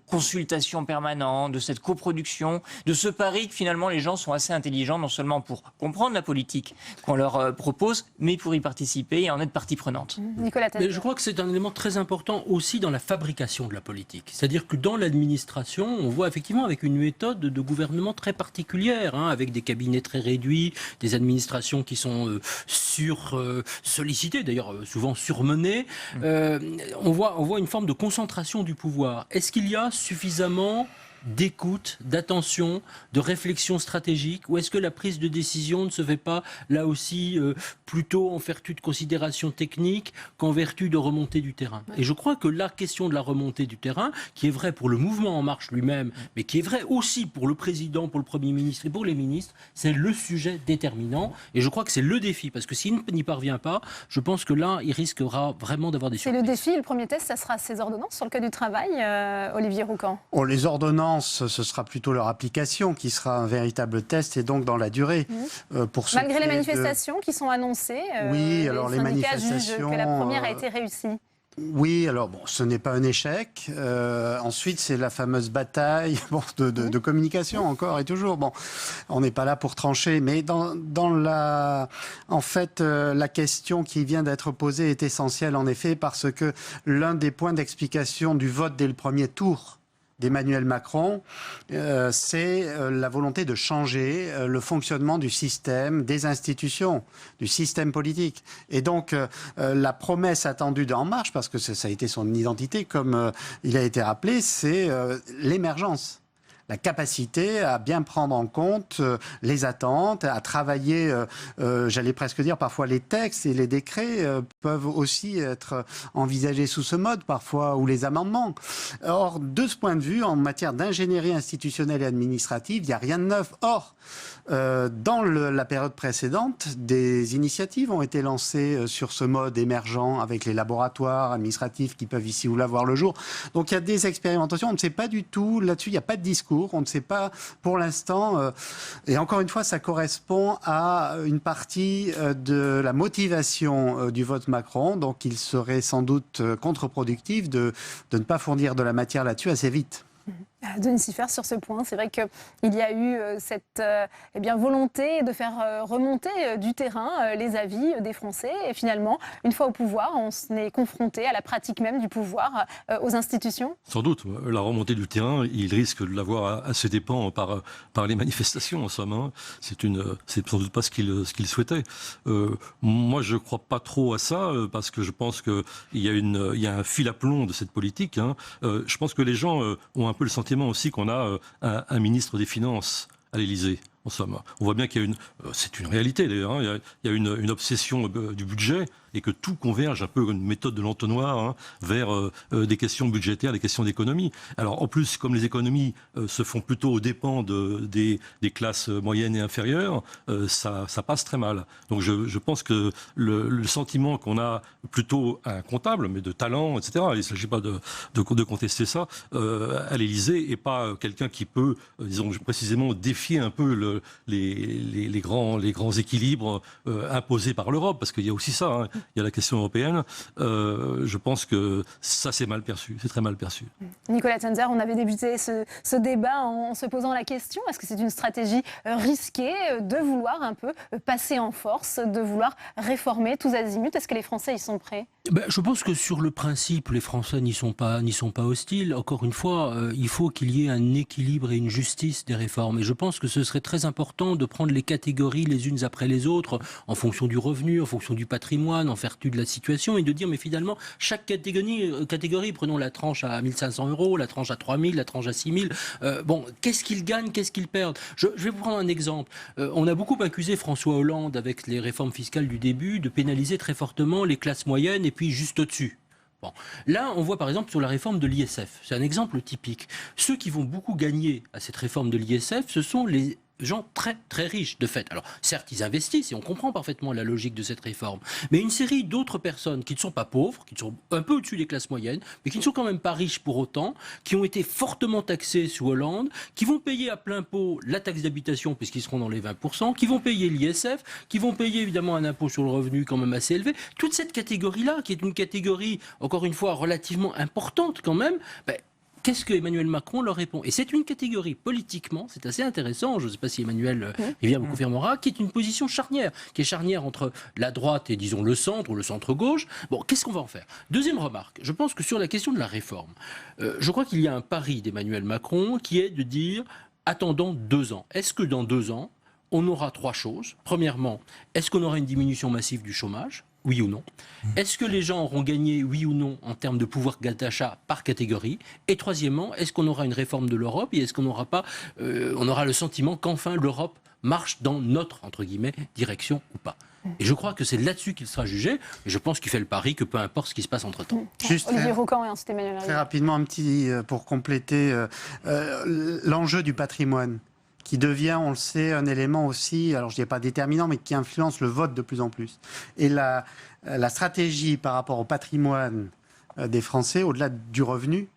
consultation permanente, de cette coproduction, de ce pari que finalement les gens sont assez intelligents, non seulement pour comprendre la politique qu'on leur propose, mais pour y participer et en être partie prenante. Nicolas Tanner. Mais je crois que c'est un élément très important aussi dans la fabrication de la politique. C'est-à-dire que dans l'administration, on voit effectivement avec une méthode de gouvernement très particulière, avec des cabinets très réduits, des administrations qui sont sollicitées, d'ailleurs souvent surmenées. On voit une forme de concentration du pouvoir. Est-ce qu'il y a suffisamment d'écoute, d'attention, de réflexion stratégique, ou est-ce que la prise de décision ne se fait pas, là aussi, plutôt en vertu de considérations techniques qu'en vertu de remontée du terrain? Et je crois que la question de la remontée du terrain, qui est vraie pour le mouvement En Marche lui-même, mais qui est vraie aussi pour le président, pour le Premier ministre et pour les ministres, c'est le sujet déterminant. Et je crois que c'est le défi, parce que s'il n'y parvient pas, je pense que là, il risquera vraiment d'avoir des surprises. C'est le défi, le premier test, ça sera ces ordonnances sur le Code du travail, Olivier Roucan. Les ordonnances, ce sera plutôt leur application qui sera un véritable test, et donc dans la durée. Malgré les manifestations qui sont annoncées, oui, alors les syndicats jugent que la première a été réussie. Oui, alors bon, ce n'est pas un échec. Ensuite, c'est la fameuse bataille de communication, encore et toujours. Bon, on n'est pas là pour trancher, mais la question qui vient d'être posée est essentielle, en effet, parce que l'un des points d'explication du vote dès le premier tour d'Emmanuel Macron, c'est la volonté de changer le fonctionnement du système, des institutions, du système politique. Et donc, la promesse attendue d'En Marche, parce que ça a été son identité, comme il a été rappelé, c'est l'émergence. La capacité à bien prendre en compte les attentes, à travailler, j'allais presque dire, parfois les textes et les décrets peuvent aussi être envisagés sous ce mode, parfois, ou les amendements. Or, de ce point de vue, en matière d'ingénierie institutionnelle et administrative, il n'y a rien de neuf. Or, dans la période précédente, des initiatives ont été lancées sur ce mode émergent avec les laboratoires administratifs qui peuvent ici ou là voir le jour. Donc il y a des expérimentations, on ne sait pas du tout, là-dessus il n'y a pas de discours, on ne sait pas pour l'instant, et encore une fois ça correspond à une partie de la motivation du vote Macron, donc il serait sans doute contre-productif de ne pas fournir de la matière là-dessus assez vite. Denis Siffert, sur ce point, c'est vrai qu'il y a eu cette volonté de faire remonter du terrain les avis des Français. Et finalement, une fois au pouvoir, on est confronté à la pratique même du pouvoir, aux institutions. Sans doute. La remontée du terrain, il risque de l'avoir à ses dépens par les manifestations, en somme. Hein. C'est sans doute pas ce qu'il souhaitait. Moi, je ne crois pas trop à ça, parce que je pense qu'il y a un fil à plomb de cette politique. Hein. Je pense que les gens ont un peu le sentiment aussi qu'on a un ministre des Finances à l'Élysée. En somme, on voit bien qu'il y a c'est une réalité d'ailleurs, hein, il y a une obsession du budget et que tout converge un peu une méthode de l'entonnoir hein, vers des questions budgétaires, des questions d'économie. Alors en plus, comme les économies se font plutôt aux dépens des classes moyennes et inférieures, ça passe très mal. Donc je pense que le sentiment qu'on a plutôt un comptable, mais de talent, etc., il ne s'agit pas de contester ça, à l'Élysée, et pas quelqu'un qui peut, disons précisément, défier un peu les grands équilibres imposés par l'Europe, parce qu'il y a aussi ça, hein, il y a la question européenne. Je pense que ça, c'est mal perçu, c'est très mal perçu. Nicolas Tenzer, on avait débuté ce débat en se posant la question, est-ce que c'est une stratégie risquée de vouloir un peu passer en force, de vouloir réformer tous azimuts? Est-ce que les Français y sont prêts? Je pense que sur le principe, les Français n'y sont pas hostiles. Encore une fois, il faut qu'il y ait un équilibre et une justice des réformes. Et je pense que ce serait très important de prendre les catégories les unes après les autres, en fonction du revenu, en fonction du patrimoine, en vertu de la situation, et de dire, mais finalement, chaque catégorie, prenons la tranche à 1 500 €, la tranche à 3 000, la tranche à 6 000, qu'est-ce qu'ils gagnent, qu'est-ce qu'ils perdent? Je vais vous prendre un exemple. On a beaucoup accusé François Hollande, avec les réformes fiscales du début, de pénaliser très fortement les classes moyennes et puis juste au-dessus. Bon. Là, on voit par exemple sur la réforme de l'ISF. C'est un exemple typique. Ceux qui vont beaucoup gagner à cette réforme de l'ISF, ce sont les gens très très riches de fait. Alors certes, ils investissent et on comprend parfaitement la logique de cette réforme, mais une série d'autres personnes qui ne sont pas pauvres, qui sont un peu au-dessus des classes moyennes, mais qui ne sont quand même pas riches pour autant, qui ont été fortement taxés sous Hollande, qui vont payer à plein pot la taxe d'habitation puisqu'ils seront dans les 20%, qui vont payer l'ISF, qui vont payer évidemment un impôt sur le revenu quand même assez élevé. Toute cette catégorie-là, qui est une catégorie, encore une fois, relativement importante quand même, qu'est-ce que Emmanuel Macron leur répond? Et c'est une catégorie, politiquement, c'est assez intéressant, je ne sais pas si Emmanuel Rivière me confirmera, qui est une position charnière, qui est charnière entre la droite et, disons, le centre ou le centre-gauche. Bon, qu'est-ce qu'on va en faire? Deuxième remarque, je pense que sur la question de la réforme, je crois qu'il y a un pari d'Emmanuel Macron qui est de dire, attendons 2 ans. Est-ce que dans 2 ans, on aura 3 choses? Premièrement, est-ce qu'on aura une diminution massive du chômage? Oui ou non? Est-ce que les gens auront gagné, oui ou non, en termes de pouvoir d'achat par catégorie? Et troisièmement, est-ce qu'on aura une réforme de l'Europe? Et est-ce qu'on n'aura pas, on aura le sentiment qu'enfin l'Europe marche dans notre, entre guillemets, direction ou pas? Et je crois que c'est là-dessus qu'il sera jugé. Et je pense qu'il fait le pari que peu importe ce qui se passe entre-temps. Juste Olivier Roucan et ensuite Emmanuel Rivière. Très rapidement, un petit pour compléter l'enjeu du patrimoine, qui devient, on le sait, un élément aussi, alors je ne dirais pas déterminant, mais qui influence le vote de plus en plus. Et la stratégie par rapport au patrimoine des Français, au-delà du revenu,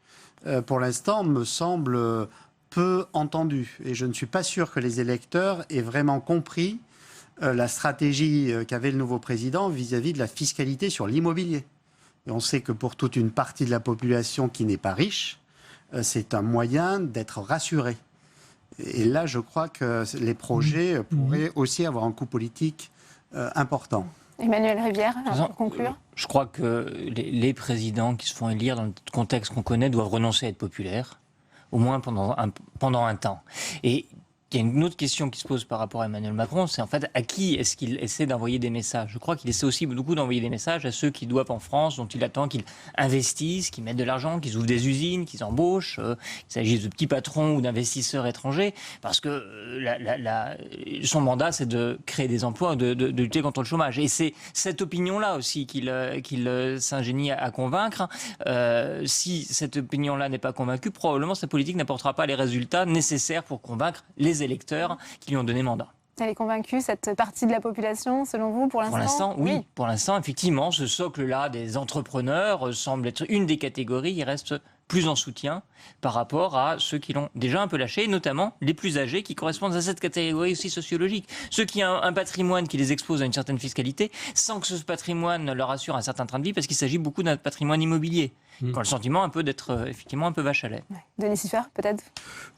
pour l'instant, me semble peu entendue. Et je ne suis pas sûr que les électeurs aient vraiment compris la stratégie qu'avait le nouveau président vis-à-vis de la fiscalité sur l'immobilier. Et on sait que pour toute une partie de la population qui n'est pas riche, c'est un moyen d'être rassuré. Et là, je crois que les projets pourraient aussi avoir un coût politique important. Emmanuel Rivière, pour conclure. Je crois que les présidents qui se font élire dans le contexte qu'on connaît doivent renoncer à être populaires, au moins pendant un temps. Et il y a une autre question qui se pose par rapport à Emmanuel Macron, c'est en fait à qui est-ce qu'il essaie d'envoyer des messages? Je crois qu'il essaie aussi beaucoup d'envoyer des messages à ceux qui doivent en France, dont il attend qu'ils investissent, qu'ils mettent de l'argent, qu'ils ouvrent des usines, qu'ils embauchent, qu'il s'agisse de petits patrons ou d'investisseurs étrangers, parce que son mandat c'est de créer des emplois, de lutter contre le chômage. Et c'est cette opinion-là aussi qu'il s'ingénie à convaincre. Si cette opinion-là n'est pas convaincue, probablement sa politique n'apportera pas les résultats nécessaires pour convaincre les électeurs qui lui ont donné mandat. Elle est convaincue, cette partie de la population, selon vous, pour l'instant? Pour l'instant, oui. Pour l'instant, effectivement, ce socle-là des entrepreneurs semble être une des catégories. Il reste plus en soutien par rapport à ceux qui l'ont déjà un peu lâché, notamment les plus âgés qui correspondent à cette catégorie aussi sociologique. Ceux qui ont un patrimoine qui les expose à une certaine fiscalité sans que ce patrimoine leur assure un certain train de vie parce qu'il s'agit beaucoup d'un patrimoine immobilier. Qui ont le sentiment un peu d'être effectivement un peu vache à lait. Denis Siffert, peut-être?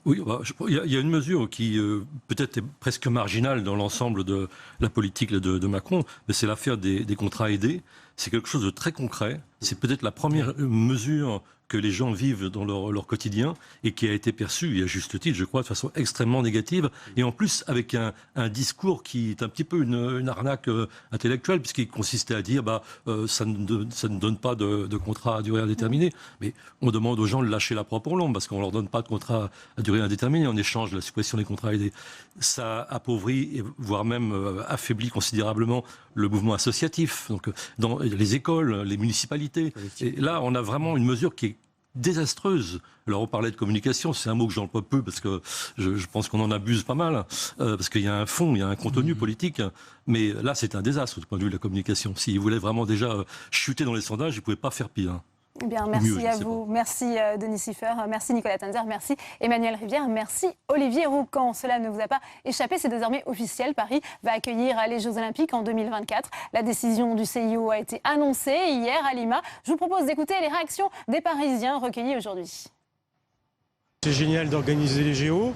Oui, il y a une mesure qui peut-être est presque marginale dans l'ensemble de la politique de Macron, mais c'est l'affaire des contrats aidés. C'est quelque chose de très concret. C'est peut-être la première mesure que les gens vivent dans leur quotidien et qui a été perçue, et à juste titre, je crois, de façon extrêmement négative. Et en plus, avec un discours qui est un petit peu une arnaque intellectuelle, puisqu'il consistait à dire ça ne donne pas de contrat à durée indéterminée. Mais on demande aux gens de lâcher la proie pour l'ombre, parce qu'on ne leur donne pas de contrat à durée indéterminée en échange de la suppression des contrats aidés. Ça appauvrit, voire même affaiblit considérablement le mouvement associatif, donc dans les écoles, les municipalités. Et là, on a vraiment une mesure qui est désastreuse. Alors on parlait de communication, c'est un mot que j'emploie peu parce que je pense qu'on en abuse pas mal, parce qu'il y a un fond, il y a un contenu politique, mais là c'est un désastre du point de vue de la communication. S'ils voulaient vraiment déjà chuter dans les sondages, ils ne pouvaient pas faire pire. Eh bien, merci à vous. Merci Denis Siffert, merci Nicolas Tanzer, merci Emmanuel Rivière, merci Olivier Roucan. Cela ne vous a pas échappé, c'est désormais officiel. Paris va accueillir les Jeux Olympiques en 2024. La décision du CIO a été annoncée hier à Lima. Je vous propose d'écouter les réactions des Parisiens recueillies aujourd'hui. C'est génial d'organiser les JO.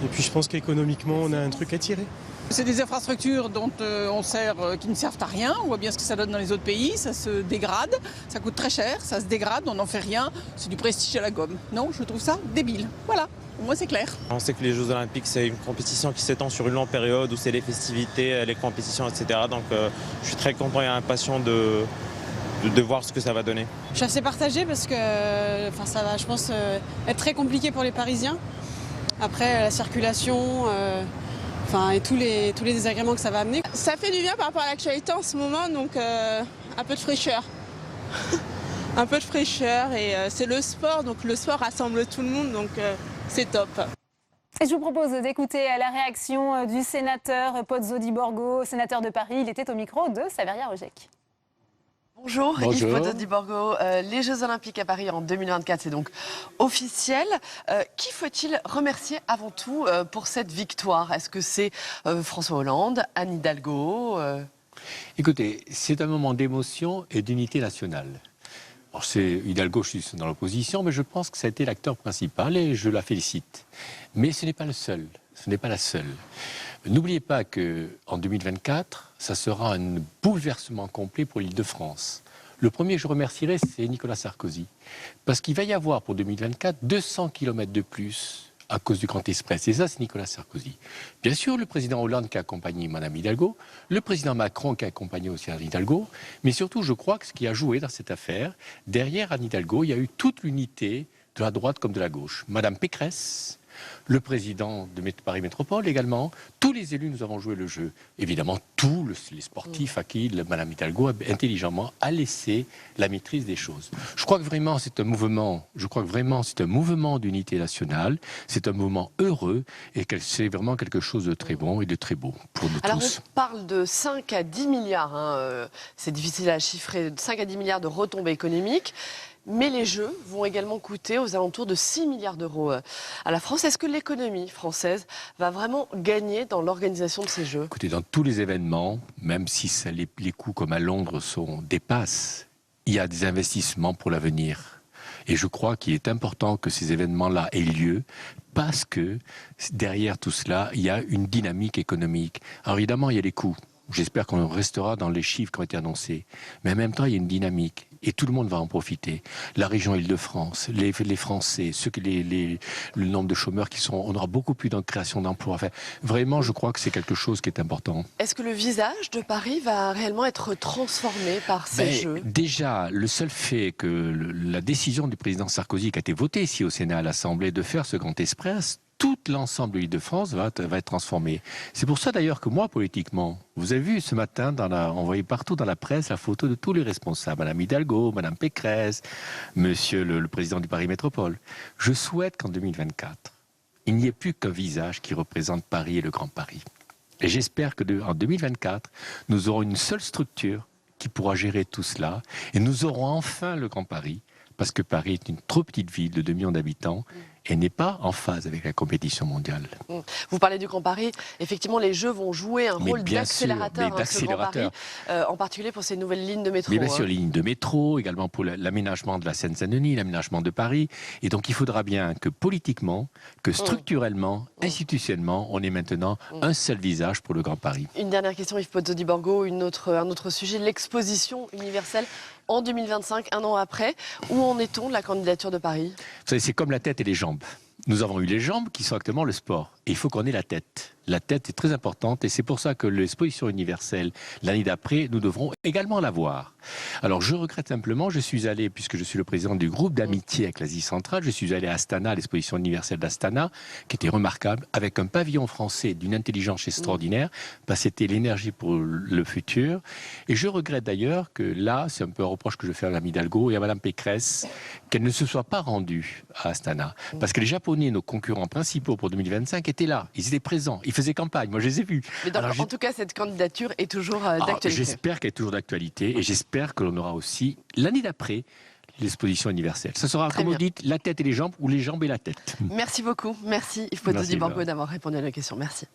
Et puis je pense qu'économiquement, on a un truc à tirer. C'est des infrastructures dont qui ne servent à rien. On voit bien ce que ça donne dans les autres pays. Ça se dégrade, ça coûte très cher, ça se dégrade, on n'en fait rien. C'est du prestige à la gomme. Non, je trouve ça débile. Voilà, pour moi c'est clair. On sait que les Jeux Olympiques, c'est une compétition qui s'étend sur une longue période où c'est les festivités, les compétitions, etc. Donc je suis très content et impatient de voir ce que ça va donner. Je suis assez partagée parce que ça va, je pense, être très compliqué pour les Parisiens. Après, la circulation... et tous les désagréments que ça va amener. Ça fait du bien par rapport à l'actualité en ce moment, donc un peu de fraîcheur. Un peu de fraîcheur et c'est le sport, donc le sport rassemble tout le monde, donc c'est top. Et je vous propose d'écouter la réaction du sénateur Pozzo di Borgo, sénateur de Paris. Il était au micro de Saveria Rojek. Bonjour, Yves Pozzo di Borgo. Les Jeux Olympiques à Paris en 2024, c'est donc officiel. Qui faut-il remercier avant tout pour cette victoire? Est-ce que c'est François Hollande, Anne Hidalgo Écoutez, c'est un moment d'émotion et d'unité nationale. Alors c'est Hidalgo, je suis dans l'opposition, mais je pense que ça a été l'acteur principal et je la félicite. Mais ce n'est pas le seul, ce n'est pas la seule. N'oubliez pas qu'en 2024, ça sera un bouleversement complet pour l'Île-de-France. Le premier que je remercierai, c'est Nicolas Sarkozy. Parce qu'il va y avoir pour 2024 200 km de plus à cause du Grand Express. Et ça, c'est Nicolas Sarkozy. Bien sûr, le président Hollande qui a accompagné Mme Hidalgo, le président Macron qui a accompagné aussi Anne Hidalgo, mais surtout, je crois que ce qui a joué dans cette affaire, derrière Anne Hidalgo, il y a eu toute l'unité de la droite comme de la gauche. Mme Pécresse, le président de Paris Métropole également, tous les élus, nous avons joué le jeu. Évidemment, tous les sportifs à qui Mme Hidalgo intelligemment a laissé la maîtrise des choses. Je crois que vraiment c'est un mouvement, d'unité nationale, c'est un mouvement heureux et c'est vraiment quelque chose de très bon et de très beau pour nous tous. Alors on parle de 5 à 10 milliards, c'est difficile à chiffrer, 5 à 10 milliards de retombées économiques. Mais les Jeux vont également coûter aux alentours de 6 milliards d'euros à la France. Est-ce que l'économie française va vraiment gagner dans l'organisation de ces Jeux? Écoutez, dans tous les événements, même si les coûts comme à Londres dépassent, il y a des investissements pour l'avenir. Et je crois qu'il est important que ces événements-là aient lieu parce que derrière tout cela, il y a une dynamique économique. Alors évidemment, il y a les coûts. J'espère qu'on restera dans les chiffres qui ont été annoncés. Mais en même temps, il y a une dynamique. Et tout le monde va en profiter. La région Île-de-France, les Français, le nombre de chômeurs qui sont... On aura beaucoup plus de création d'emplois. Enfin, vraiment, je crois que c'est quelque chose qui est important. Est-ce que le visage de Paris va réellement être transformé par ces Jeux? Déjà, le seul fait que la décision du président Sarkozy, qui a été votée ici au Sénat à l'Assemblée, de faire ce Grand Express, tout l'ensemble de l'Île-de-France va être transformé. C'est pour ça d'ailleurs que moi, politiquement, vous avez vu ce matin, on voyait partout dans la presse la photo de tous les responsables, Mme Hidalgo, Mme Pécresse, Monsieur le président du Paris Métropole. Je souhaite qu'en 2024, il n'y ait plus qu'un visage qui représente Paris et le Grand Paris. Et j'espère qu'en 2024, nous aurons une seule structure qui pourra gérer tout cela et nous aurons enfin le Grand Paris, parce que Paris est une trop petite ville de 2 millions d'habitants et n'est pas en phase avec la compétition mondiale. Vous parlez du Grand Paris. Effectivement, les Jeux vont jouer un rôle d'accélérateur, ce Grand Paris, en particulier pour ces nouvelles lignes de métro. Mais bien sûr, les lignes de métro, également pour l'aménagement de la Seine-Saint-Denis, l'aménagement de Paris. Et donc, il faudra bien que politiquement, que structurellement, institutionnellement, on ait maintenant un seul visage pour le Grand Paris. Une dernière question, Yves Pozzo-di-Borgo, un autre sujet, l'exposition universelle en 2025, un an après. Où en est-on de la candidature de Paris? Vous savez, c'est comme la tête et les jambes. Nous avons eu les jambes qui sont actuellement le sport. Et il faut qu'on ait la tête. La tête est très importante et c'est pour ça que l'exposition universelle, l'année d'après, nous devrons également l'avoir. Alors je regrette simplement, je suis allé, puisque je suis le président du groupe d'amitié avec l'Asie centrale, je suis allé à Astana, à l'exposition universelle d'Astana, qui était remarquable, avec un pavillon français d'une intelligence extraordinaire, parce que c'était l'énergie pour le futur. Et je regrette d'ailleurs que là, c'est un peu un reproche que je fais à Mme Hidalgo et à Mme Pécresse, qu'elle ne se soit pas rendue à Astana. Parce que les Japonais, nos concurrents principaux pour 2025, étaient là, ils étaient présents, ils faisaient campagne, moi je les ai vus. Mais donc, en tout cas, cette candidature est toujours d'actualité. J'espère qu'elle est toujours d'actualité et j'espère que l'on aura aussi, l'année d'après, l'exposition universelle. Ça sera, comme vous dites, la tête et les jambes ou les jambes et la tête. Merci beaucoup. Merci Yves Pozzo-di-Borgo d'avoir répondu à nos questions. Merci.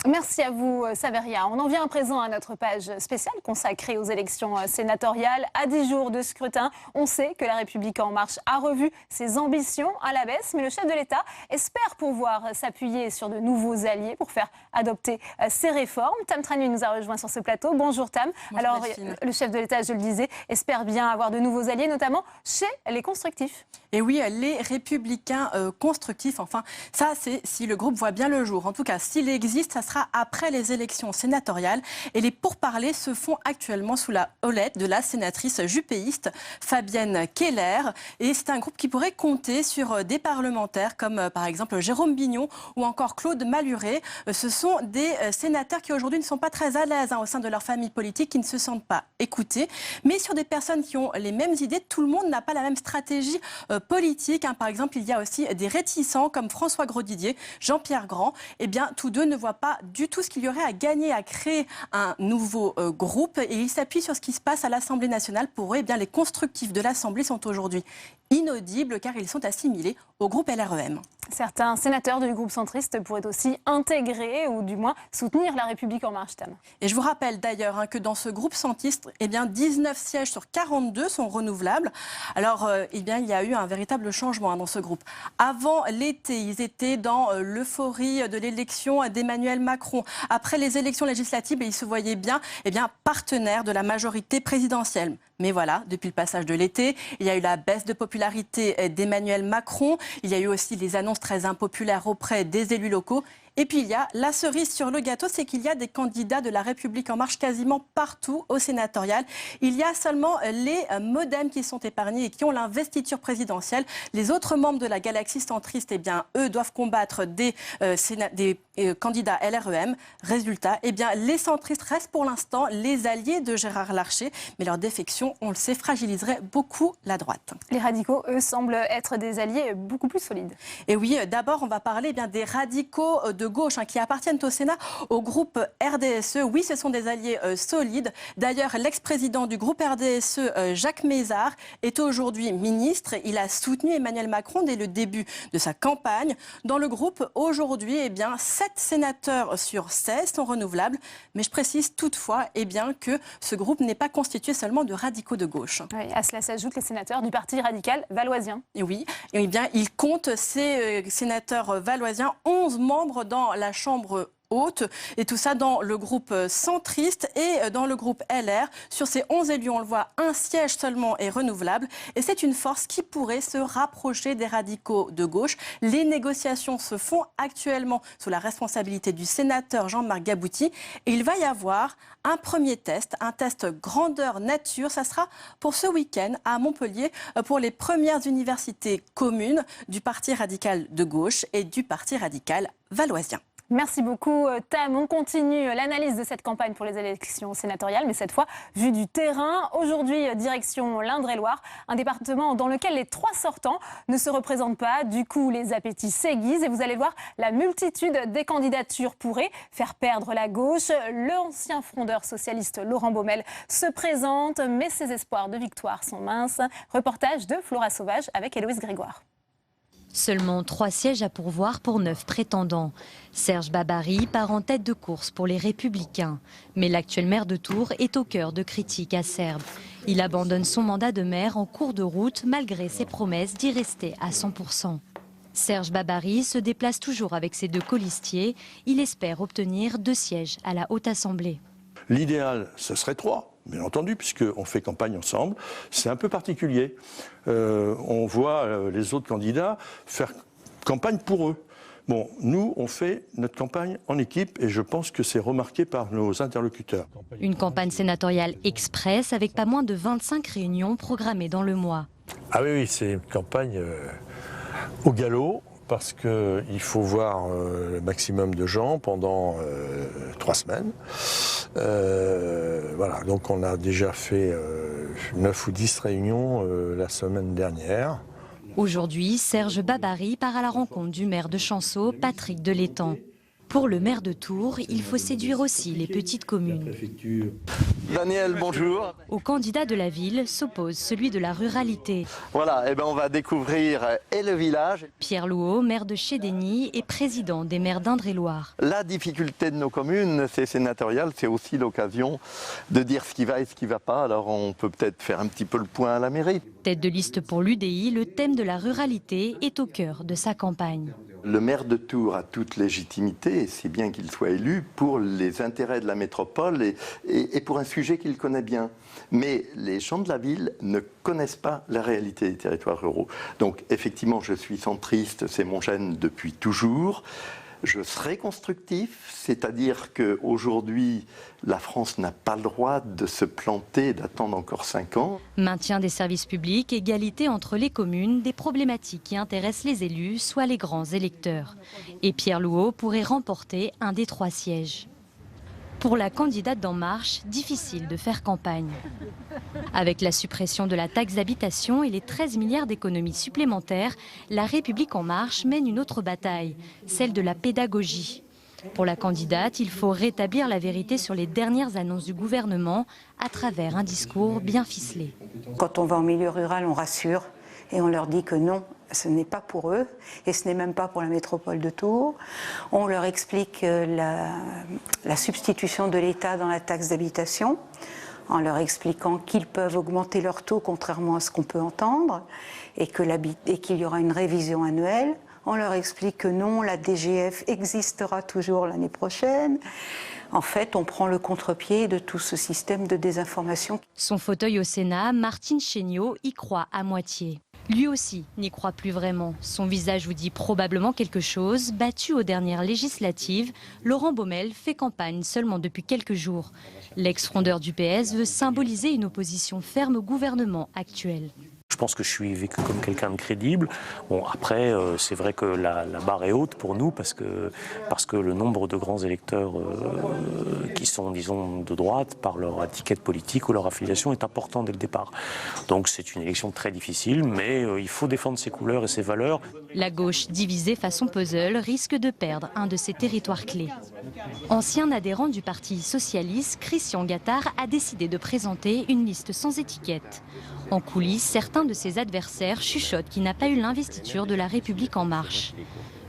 Merci à vous, Saveria. On en vient à présent à notre page spéciale consacrée aux élections sénatoriales. À 10 jours de scrutin, on sait que La République En Marche a revu ses ambitions à la baisse, mais le chef de l'État espère pouvoir s'appuyer sur de nouveaux alliés pour faire adopter ces réformes. Tam Trani nous a rejoint sur ce plateau. Bonjour Tam. Bonjour, alors, le chef de l'État, je le disais, espère bien avoir de nouveaux alliés, notamment chez les constructifs. Et oui, les républicains constructifs, enfin, ça c'est si le groupe voit bien le jour. En tout cas, s'il existe, ça sera après les élections sénatoriales. Et les pourparlers se font actuellement sous la houlette de la sénatrice jupéiste Fabienne Keller. Et c'est un groupe qui pourrait compter sur des parlementaires comme par exemple Jérôme Bignon ou encore Claude Malhuret. Ce sont des sénateurs qui aujourd'hui ne sont pas très à l'aise au sein de leur famille politique, qui ne se sentent pas écoutés. Mais sur des personnes qui ont les mêmes idées, tout le monde n'a pas la même stratégie politique. Par exemple, il y a aussi des réticents comme François Grosdidier, Jean-Pierre Grand. Eh bien, tous deux ne voient pas du tout ce qu'il y aurait à gagner à créer un nouveau groupe. Et ils s'appuient sur ce qui se passe à l'Assemblée nationale. Pour eux, eh bien, les constructifs de l'Assemblée sont aujourd'hui inaudibles car ils sont assimilés au groupe LREM. Certains sénateurs du groupe centriste pourraient aussi intégrer ou du moins soutenir La République En Marche. Et je vous rappelle d'ailleurs que dans ce groupe centriste, eh bien, 19 sièges sur 42 sont renouvelables. Alors, eh bien, il y a eu un véritable changement dans ce groupe. Avant l'été, ils étaient dans l'euphorie de l'élection d'Emmanuel Macron. Après les élections législatives, ils se voyaient bien, eh bien, partenaires de la majorité présidentielle. Mais voilà, depuis le passage de l'été, il y a eu la baisse de popularité d'Emmanuel Macron. Il y a eu aussi les annonces très impopulaires auprès des élus locaux. Et puis il y a la cerise sur le gâteau, c'est qu'il y a des candidats de La République En Marche quasiment partout au sénatorial. Il y a seulement les Modem qui sont épargnés et qui ont l'investiture présidentielle. Les autres membres de la galaxie centriste, eh bien, eux doivent combattre des candidats LREM. Résultat, eh bien, les centristes restent pour l'instant les alliés de Gérard Larcher, mais leur défection, on le sait, fragiliserait beaucoup la droite. Les radicaux, eux, semblent être des alliés beaucoup plus solides. Et oui, d'abord, on va parler bien des radicaux de gauche qui appartiennent au Sénat au groupe RDSE. Oui, ce sont des alliés solides. D'ailleurs, l'ex-président du groupe RDSE, Jacques Mézard, est aujourd'hui ministre. Il a soutenu Emmanuel Macron dès le début de sa campagne. Dans le groupe, aujourd'hui, eh bien, 7 sénateurs sur 16 sont renouvelables. Mais je précise toutefois eh bien, que ce groupe n'est pas constitué seulement de radicaux de gauche. Oui, à cela s'ajoutent les sénateurs du Parti radical valoisien. Et oui, et eh bien, il compte ces sénateurs valoisiens, 11 membres dans la Chambre haute, et tout ça dans le groupe centriste et dans le groupe LR. Sur ces 11 élus, on le voit, un siège seulement est renouvelable, et c'est une force qui pourrait se rapprocher des radicaux de gauche. Les négociations se font actuellement sous la responsabilité du sénateur Jean-Marc Gabouty, et il va y avoir un premier test, un test grandeur nature. Ça sera pour ce week-end à Montpellier pour les premières universités communes du Parti radical de gauche et du Parti radical valoisien. Merci beaucoup Tam. On continue l'analyse de cette campagne pour les élections sénatoriales, mais cette fois vue du terrain. Aujourd'hui, direction l'Indre-et-Loire, un département dans lequel les 3 sortants ne se représentent pas. Du coup, les appétits s'aiguisent et vous allez voir, la multitude des candidatures pourrait faire perdre la gauche. L'ancien frondeur socialiste Laurent Baumel se présente, mais ses espoirs de victoire sont minces. Reportage de Flora Sauvage avec Héloïse Grégoire. Seulement 3 sièges à pourvoir pour 9 prétendants. Serge Babary part en tête de course pour les Républicains. Mais l'actuel maire de Tours est au cœur de critiques acerbes. Il abandonne son mandat de maire en cours de route malgré ses promesses d'y rester à 100%. Serge Babary se déplace toujours avec ses 2 colistiers. Il espère obtenir 2 sièges à la Haute Assemblée. L'idéal, ce serait 3. Bien entendu, puisqu'on fait campagne ensemble. C'est un peu particulier. On voit les autres candidats faire campagne pour eux. Bon, nous, on fait notre campagne en équipe et je pense que c'est remarqué par nos interlocuteurs. Une campagne sénatoriale express avec pas moins de 25 réunions programmées dans le mois. Ah oui, c'est une campagne au galop. Parce qu'il faut voir le maximum de gens pendant 3 semaines. Voilà, donc on a déjà fait 9 ou 10 réunions la semaine dernière. Aujourd'hui, Serge Babary part à la rencontre du maire de Chanceau, Patrick Delétang. Pour le maire de Tours, il faut séduire aussi les petites communes. Daniel, bonjour. Au candidat de la ville s'oppose celui de la ruralité. Voilà, on va découvrir le village. Pierre Louot, maire de Chédény et président des maires d'Indre-et-Loire. La difficulté de nos communes, c'est sénatorial, c'est aussi l'occasion de dire ce qui va et ce qui ne va pas. Alors on peut peut-être faire un petit peu le point à la mairie. Tête de liste pour l'UDI, le thème de la ruralité est au cœur de sa campagne. Le maire de Tours a toute légitimité, et c'est bien qu'il soit élu, pour les intérêts de la métropole et pour un sujet qu'il connaît bien. Mais les gens de la ville ne connaissent pas la réalité des territoires ruraux. Donc effectivement, je suis centriste, c'est mon gène depuis toujours. Je serai constructif, c'est-à-dire qu'aujourd'hui, la France n'a pas le droit de se planter, d'attendre encore 5 ans. Maintien des services publics, égalité entre les communes, des problématiques qui intéressent les élus, soit les grands électeurs. Et Pierre Louot pourrait remporter un des 3 sièges. Pour la candidate d'En Marche, difficile de faire campagne. Avec la suppression de la taxe d'habitation et les 13 milliards d'économies supplémentaires, la République En Marche mène une autre bataille, celle de la pédagogie. Pour la candidate, il faut rétablir la vérité sur les dernières annonces du gouvernement à travers un discours bien ficelé. Quand on va en milieu rural, on rassure et on leur dit que non, ce n'est pas pour eux et ce n'est même pas pour la métropole de Tours. On leur explique la substitution de l'État dans la taxe d'habitation en leur expliquant qu'ils peuvent augmenter leur taux contrairement à ce qu'on peut entendre et qu'il y aura une révision annuelle. On leur explique que non, la DGF existera toujours l'année prochaine. En fait, on prend le contre-pied de tout ce système de désinformation. Son fauteuil au Sénat, Martine Chéniaud y croit à moitié. Lui aussi n'y croit plus vraiment. Son visage vous dit probablement quelque chose. Battu aux dernières législatives, Laurent Baumel fait campagne seulement depuis quelques jours. L'ex-frondeur du PS veut symboliser une opposition ferme au gouvernement actuel. Je pense que je suis vécu comme quelqu'un de crédible. Bon, après, c'est vrai que la barre est haute pour nous parce que le nombre de grands électeurs qui sont, disons, de droite par leur étiquette politique ou leur affiliation est important dès le départ. Donc c'est une élection très difficile, mais il faut défendre ses couleurs et ses valeurs. La gauche, divisée façon puzzle, risque de perdre un de ses territoires clés. Ancien adhérent du Parti socialiste, Christian Gattard a décidé de présenter une liste sans étiquette. En coulisses, certains de ses adversaires chuchotent qu'il n'a pas eu l'investiture de la République En Marche.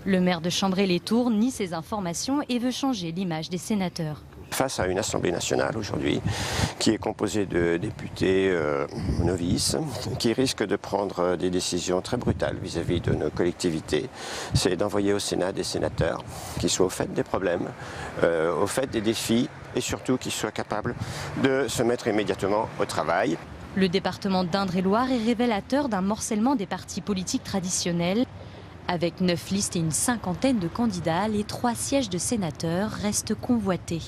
Le maire de Chambray-les-Tours nie ces informations et veut changer l'image des sénateurs. Face à une Assemblée nationale aujourd'hui qui est composée de députés novices, qui risquent de prendre des décisions très brutales vis-à-vis de nos collectivités, c'est d'envoyer au Sénat des sénateurs qui soient au fait des problèmes, au fait des défis et surtout qui soient capables de se mettre immédiatement au travail. Le département d'Indre-et-Loire est révélateur d'un morcellement des partis politiques traditionnels. Avec 9 listes et une cinquantaine de candidats, les 3 sièges de sénateurs restent convoités.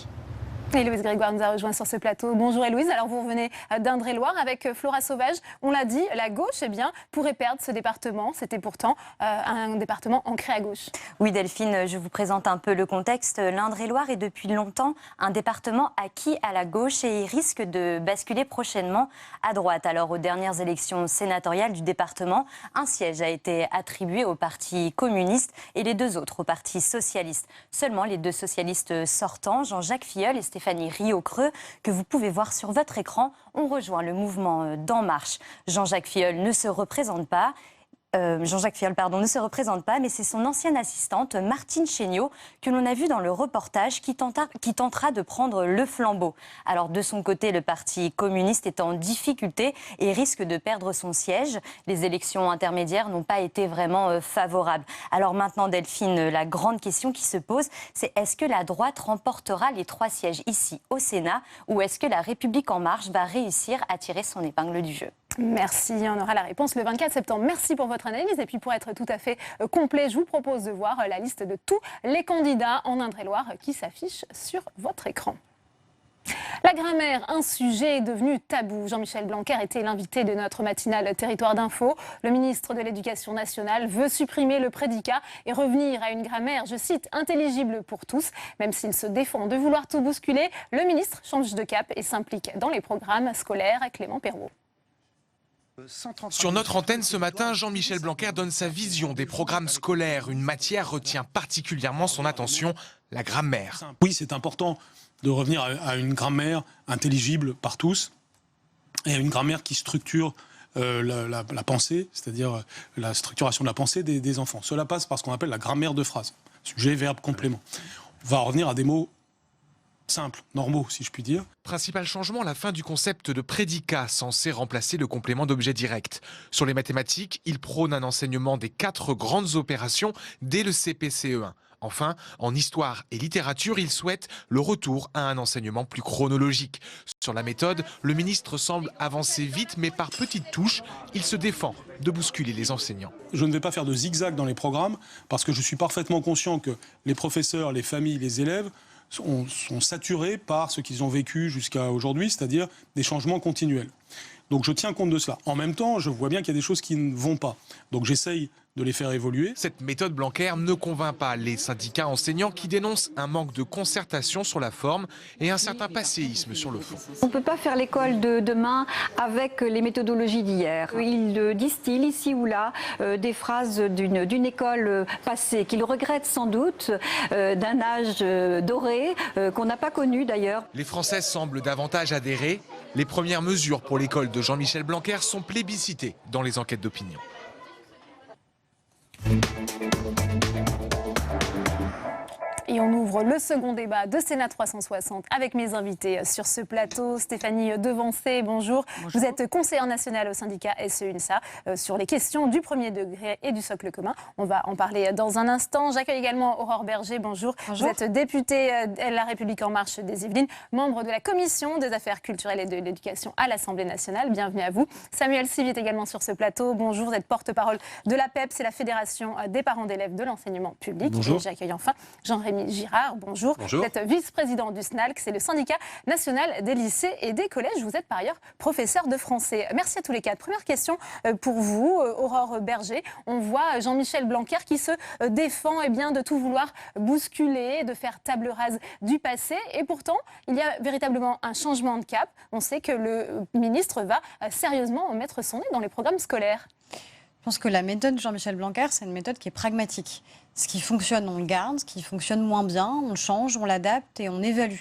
Et Louise Grégoire nous a rejoint sur ce plateau. Bonjour Héloïse, alors vous revenez d'Indre-et-Loire avec Flora Sauvage. On l'a dit, la gauche pourrait perdre ce département. C'était pourtant un département ancré à gauche. Oui Delphine, je vous présente un peu le contexte. L'Indre-et-Loire est depuis longtemps un département acquis à la gauche et il risque de basculer prochainement à droite. Alors aux dernières élections sénatoriales du département, un siège a été attribué au Parti communiste et les 2 autres au Parti socialiste. Seulement les 2 socialistes sortants, Jean-Jacques Filleul et Stéphanie Riocreux, que vous pouvez voir sur votre écran, ont rejoint le mouvement d'En Marche. Jean-Jacques Filleul ne se représente pas. Ne se représente pas, mais c'est son ancienne assistante, Martine Chéniaud, que l'on a vu dans le reportage, qui tentera de prendre le flambeau. Alors, de son côté, le Parti communiste est en difficulté et risque de perdre son siège. Les élections intermédiaires n'ont pas été vraiment favorables. Alors maintenant, Delphine, la grande question qui se pose, c'est est-ce que la droite remportera les 3 sièges ici au Sénat ou est-ce que la République En Marche va réussir à tirer son épingle du jeu ? Merci, on aura la réponse le 24 septembre. Merci pour votre analyse. Et puis pour être tout à fait complet, je vous propose de voir la liste de tous les candidats en Indre-et-Loire qui s'affiche sur votre écran. La grammaire, un sujet devenu tabou. Jean-Michel Blanquer était l'invité de notre matinale Territoire d'Info. Le ministre de l'Éducation nationale veut supprimer le prédicat et revenir à une grammaire, je cite, intelligible pour tous. Même s'il se défend de vouloir tout bousculer, le ministre change de cap et s'implique dans les programmes scolaires. Clément Perrault. Sur notre antenne ce matin, Jean-Michel Blanquer donne sa vision des programmes scolaires. Une matière retient particulièrement son attention, la grammaire. Oui, c'est important de revenir à une grammaire intelligible par tous et à une grammaire qui structure la pensée, c'est-à-dire la structuration de la pensée des enfants. Cela passe par ce qu'on appelle la grammaire de phrase, sujet, verbe, complément. On va revenir à des mots simples, normaux, si je puis dire. Principal changement, la fin du concept de prédicat, censé remplacer le complément d'objet direct. Sur les mathématiques, il prône un enseignement des 4 grandes opérations dès le CP-CE1. Enfin, en histoire et littérature, il souhaite le retour à un enseignement plus chronologique. Sur la méthode, le ministre semble avancer vite, mais par petites touches, il se défend de bousculer les enseignants. Je ne vais pas faire de zigzag dans les programmes, parce que je suis parfaitement conscient que les professeurs, les familles, les élèves sont saturés par ce qu'ils ont vécu jusqu'à aujourd'hui, c'est-à-dire des changements continuels. Donc je tiens compte de cela. En même temps, je vois bien qu'il y a des choses qui ne vont pas. Donc j'essaye de les faire évoluer. Cette méthode Blanquer ne convainc pas les syndicats enseignants qui dénoncent un manque de concertation sur la forme et un certain passéisme sur le fond. On ne peut pas faire l'école de demain avec les méthodologies d'hier. Ils distillent ici ou là des phrases d'une école passée qu'ils regrettent sans doute, d'un âge doré qu'on n'a pas connu d'ailleurs. Les Français semblent davantage adhérer. Les premières mesures pour l'école de Jean-Michel Blanquer sont plébiscitées dans les enquêtes d'opinion. Et on ouvre le second débat de Sénat 360 avec mes invités sur ce plateau. Stéphanie Devancé, bonjour. Vous êtes conseillère nationale au syndicat SE-UNSA sur les questions du premier degré et du socle commun. On va en parler dans un instant. J'accueille également Aurore Berger, bonjour. Vous êtes députée de La République En Marche des Yvelines, membre de la Commission des affaires culturelles et de l'éducation à l'Assemblée nationale. Bienvenue à vous. Samuel Sive est également sur ce plateau. Bonjour, vous êtes porte-parole de l'APEP, c'est la Fédération des parents d'élèves de l'enseignement public. Bonjour. Et j'accueille enfin Jean-Rémy Girard, bonjour. Vous êtes vice-président du SNALC, c'est le syndicat national des lycées et des collèges. Vous êtes par ailleurs professeur de français. Merci à tous les quatre. Première question pour vous, Aurore Berger. On voit Jean-Michel Blanquer qui se défend de tout vouloir bousculer, de faire table rase du passé. Et pourtant, il y a véritablement un changement de cap. On sait que le ministre va sérieusement mettre son nez dans les programmes scolaires. Je pense que la méthode de Jean-Michel Blanquer, c'est une méthode qui est pragmatique. Ce qui fonctionne, on le garde. Ce qui fonctionne moins bien, on le change, on l'adapte et on évalue.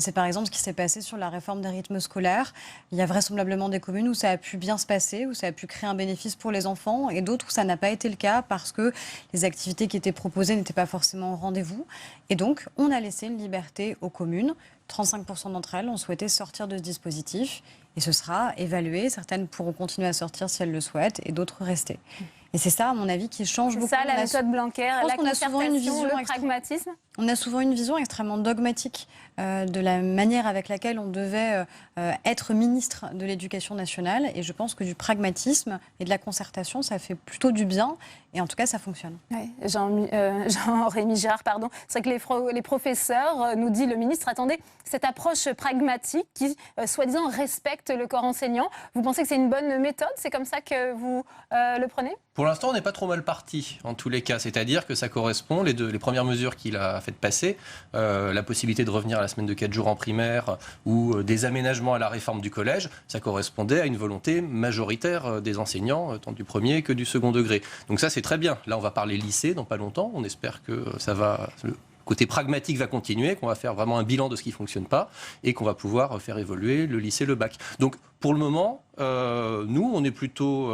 C'est par exemple ce qui s'est passé sur la réforme des rythmes scolaires. Il y a vraisemblablement des communes où ça a pu bien se passer, où ça a pu créer un bénéfice pour les enfants, et d'autres où ça n'a pas été le cas parce que les activités qui étaient proposées n'étaient pas forcément au rendez-vous. Et donc, on a laissé une liberté aux communes. 35% d'entre elles ont souhaité sortir de ce dispositif et ce sera évalué. Certaines pourront continuer à sortir si elles le souhaitent et d'autres rester. Et c'est ça, à mon avis, qui change beaucoup. C'est ça, la méthode Blanquer, la concertation, le pragmatisme. On a souvent une vision extrêmement dogmatique de la manière avec laquelle on devait être ministre de l'Éducation nationale. Et je pense que du pragmatisme et de la concertation, ça fait plutôt du bien. Et en tout cas, ça fonctionne. Ouais, Jean-Rémy Girard, pardon. C'est vrai que les professeurs, nous dit le ministre, attendez, cette approche pragmatique qui, soi-disant, respecte le corps enseignant. Vous pensez que c'est une bonne méthode? C'est comme ça que vous le prenez? Pour l'instant, on n'est pas trop mal parti, en tous les cas. C'est-à-dire que ça correspond, les premières mesures qu'il a faites passer, la possibilité de revenir à la semaine de 4 jours en primaire ou des aménagements à la réforme du collège, ça correspondait à une volonté majoritaire des enseignants, tant du premier que du second degré. Donc ça, c'est très bien. Là, on va parler lycée dans pas longtemps. On espère que ça va... Le côté pragmatique va continuer, qu'on va faire vraiment un bilan de ce qui ne fonctionne pas et qu'on va pouvoir faire évoluer le lycée, le bac. Donc, pour le moment, nous, on est plutôt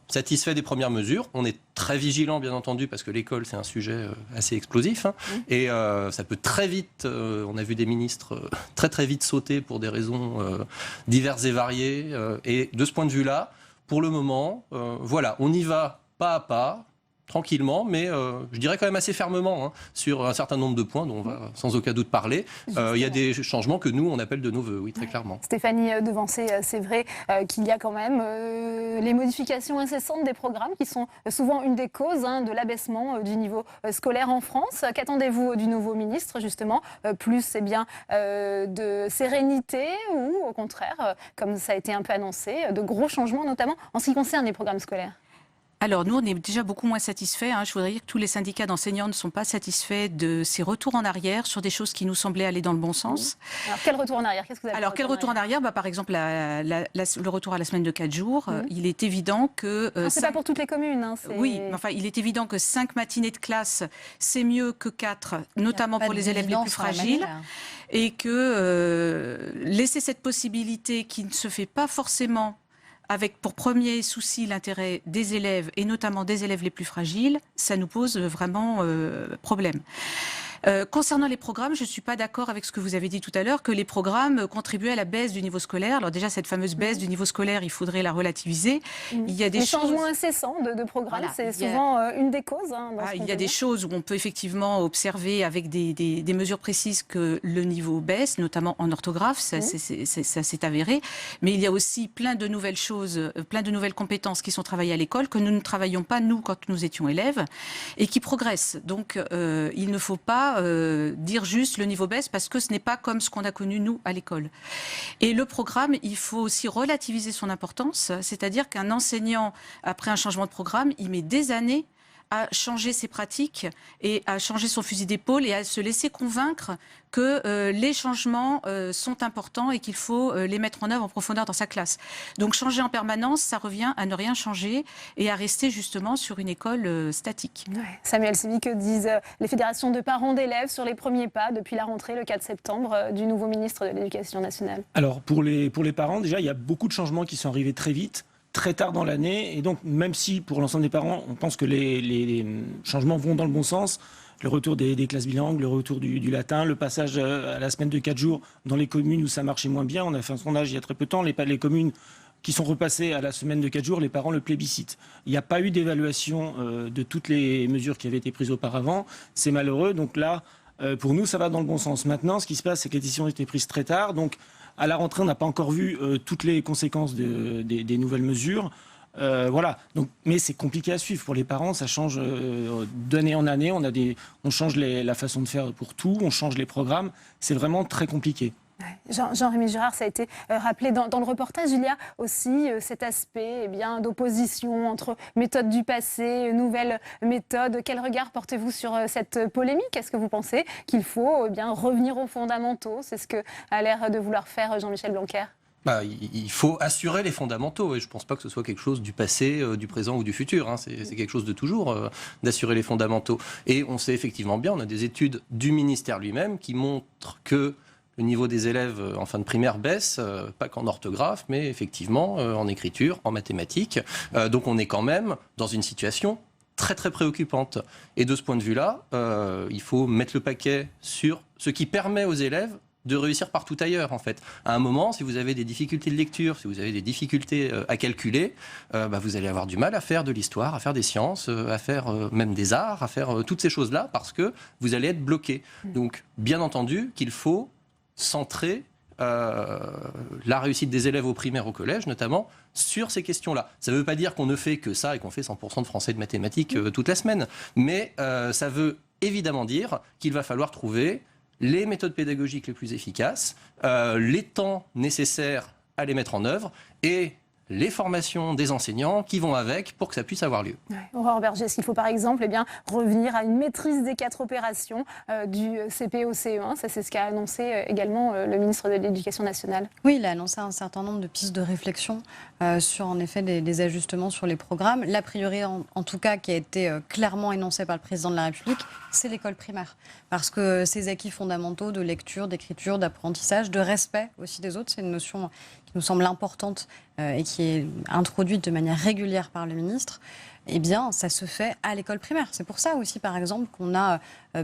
satisfait des premières mesures. On est très vigilant, bien entendu, parce que l'école, c'est un sujet assez explosif. Hein, et ça peut très vite, on a vu des ministres très très vite sauter pour des raisons diverses et variées. Et de ce point de vue-là, pour le moment, voilà, on y va pas à pas, tranquillement, mais je dirais quand même assez fermement hein, sur un certain nombre de points dont on va sans aucun doute parler. Il y a des changements que nous, on appelle de nos voeux, oui, très clairement. Stéphanie Devancé, c'est vrai qu'il y a quand même les modifications incessantes des programmes qui sont souvent une des causes hein, de l'abaissement du niveau scolaire en France. Qu'attendez-vous du nouveau ministre, justement? Plus eh bien, de sérénité ou au contraire, comme ça a été un peu annoncé, de gros changements, notamment en ce qui concerne les programmes scolaires? Alors nous, on est déjà beaucoup moins satisfaits. Hein. Je voudrais dire que tous les syndicats d'enseignants ne sont pas satisfaits de ces retours en arrière sur des choses qui nous semblaient aller dans le bon sens. Alors quel retour en arrière? Qu'est-ce que vous avez? Alors quel retour en arrière? Par exemple, le retour à la semaine de 4 jours. Il est évident que... c'est pas pour toutes les communes. Hein, oui, enfin, il est évident que 5 matinées de classe, c'est mieux que 4, notamment pour les élèves les plus fragiles. Et que laisser cette possibilité qui ne se fait pas forcément avec pour premier souci l'intérêt des élèves, et notamment des élèves les plus fragiles, ça nous pose vraiment problème. Concernant les programmes, je ne suis pas d'accord avec ce que vous avez dit tout à l'heure, que les programmes contribuaient à la baisse du niveau scolaire. Alors déjà, cette fameuse baisse du niveau scolaire, il faudrait la relativiser. Il y a des changements incessants de programmes, voilà, c'est souvent une des causes. Hein, il y a des choses où on peut effectivement observer avec des mesures précises que le niveau baisse, notamment en orthographe, ça s'est avéré. Mais il y a aussi plein de nouvelles choses, plein de nouvelles compétences qui sont travaillées à l'école, que nous ne travaillions pas, nous, quand nous étions élèves, et qui progressent. Donc, il ne faut pas dire juste le niveau baisse parce que ce n'est pas comme ce qu'on a connu nous à l'école. Et le programme, il faut aussi relativiser son importance, c'est-à-dire qu'un enseignant, après un changement de programme, il met des années à changer ses pratiques et à changer son fusil d'épaule et à se laisser convaincre que les changements sont importants et qu'il faut les mettre en œuvre en profondeur dans sa classe. Donc changer en permanence, ça revient à ne rien changer et à rester justement sur une école statique. Ouais. Samuel Siby, que disent les fédérations de parents d'élèves sur les premiers pas depuis la rentrée le 4 septembre du nouveau ministre de l'Éducation nationale? Alors pour les parents, déjà, il y a beaucoup de changements qui sont arrivés très vite, très tard dans l'année, et donc même si pour l'ensemble des parents on pense que les changements vont dans le bon sens, le retour des classes bilingues, le retour du latin, le passage à la semaine de 4 jours dans les communes où ça marchait moins bien, on a fait un sondage il y a très peu de temps, les communes qui sont repassées à la semaine de 4 jours, les parents le plébiscitent. Il n'y a pas eu d'évaluation de toutes les mesures qui avaient été prises auparavant, c'est malheureux, donc là pour nous ça va dans le bon sens. Maintenant ce qui se passe c'est que les décisions ont été prises très tard, donc à la rentrée, on n'a pas encore vu toutes les conséquences des nouvelles mesures. Voilà. Donc, mais c'est compliqué à suivre. Pour les parents, ça change d'année en année. On change la façon de faire pour tout, on change les programmes. C'est vraiment très compliqué. Jean-Rémy Girard, ça a été rappelé dans le reportage, il y a aussi cet aspect d'opposition entre méthode du passé, nouvelles méthodes. Quel regard portez-vous sur cette polémique? Est-ce que vous pensez qu'il faut revenir aux fondamentaux? C'est ce que a l'air de vouloir faire Jean-Michel Blanquer. Il faut assurer les fondamentaux et je ne pense pas que ce soit quelque chose du passé, du présent ou du futur. Hein. C'est quelque chose de toujours d'assurer les fondamentaux. Et on sait effectivement bien, on a des études du ministère lui-même qui montrent que le niveau des élèves en fin de primaire baisse, pas qu'en orthographe, mais effectivement en écriture, en mathématiques. Donc on est quand même dans une situation très très préoccupante. Et de ce point de vue-là, il faut mettre le paquet sur ce qui permet aux élèves de réussir partout ailleurs, en fait. À un moment, si vous avez des difficultés de lecture, si vous avez des difficultés à calculer, vous allez avoir du mal à faire de l'histoire, à faire des sciences, à faire même des arts, à faire toutes ces choses-là, parce que vous allez être bloqué. Donc, bien entendu, qu'il faut centrer la réussite des élèves au primaire, au collège notamment, sur ces questions-là. Ça ne veut pas dire qu'on ne fait que ça et qu'on fait 100% de français et de mathématiques toute la semaine, mais ça veut évidemment dire qu'il va falloir trouver les méthodes pédagogiques les plus efficaces, les temps nécessaires à les mettre en œuvre et les formations des enseignants qui vont avec pour que ça puisse avoir lieu. Ouais. Aurore Berger, est-ce qu'il faut par exemple revenir à une maîtrise des 4 opérations du CP au CE1 ? Ça, c'est ce qu'a annoncé également le ministre de l'Éducation nationale. Oui, il a annoncé un certain nombre de pistes de réflexion sur en effet des ajustements sur les programmes. La priorité en tout cas qui a été clairement énoncée par le président de la République, c'est l'école primaire. Parce que ces acquis fondamentaux de lecture, d'écriture, d'apprentissage, de respect aussi des autres, c'est une notion qui nous semble importante et qui est introduite de manière régulière par le ministre, eh bien, ça se fait à l'école primaire. C'est pour ça aussi, par exemple, qu'on a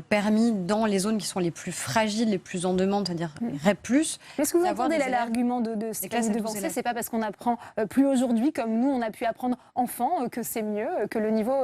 permis dans les zones qui sont les plus fragiles, les plus en demande, c'est-à-dire REP+. Est-ce que vous entendez l'argument de Stéphanie Devancé ? C'est pas parce qu'on apprend plus aujourd'hui, comme nous, on a pu apprendre enfant, que c'est mieux, que le niveau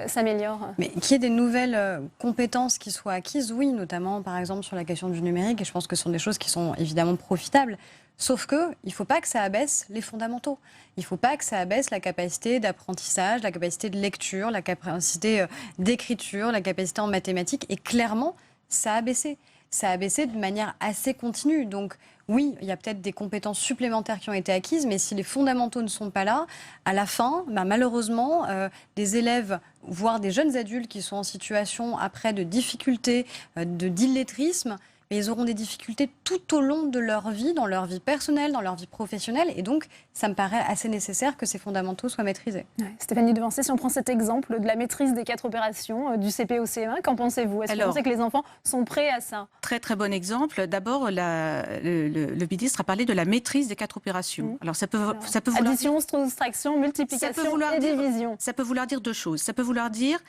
s'améliore. Mais qu'il y ait des nouvelles compétences qui soient acquises, oui, notamment, par exemple, sur la question du numérique, et je pense que ce sont des choses qui sont évidemment profitables. Sauf qu'il ne faut pas que ça abaisse les fondamentaux. Il ne faut pas que ça abaisse la capacité d'apprentissage, la capacité de lecture, la capacité d'écriture, la capacité en mathématiques. Et clairement, ça a baissé. Ça a baissé de manière assez continue. Donc oui, il y a peut-être des compétences supplémentaires qui ont été acquises, mais si les fondamentaux ne sont pas là, à la fin, malheureusement, des élèves, voire des jeunes adultes qui sont en situation après de difficultés, d'illettrisme, mais ils auront des difficultés tout au long de leur vie, dans leur vie personnelle, dans leur vie professionnelle. Et donc, ça me paraît assez nécessaire que ces fondamentaux soient maîtrisés. Ouais. Stéphanie Devancé, si on prend cet exemple de la maîtrise des 4 opérations du CP au CE1, qu'en pensez-vous ? Est-ce que vous pensez que les enfants sont prêts à ça ? Très, très bon exemple. D'abord, le ministre a parlé de la maîtrise des 4 opérations. Alors, ça peut vouloir addition, soustraction, multiplication et division. Ça peut vouloir dire 2 choses. Ça peut vouloir dire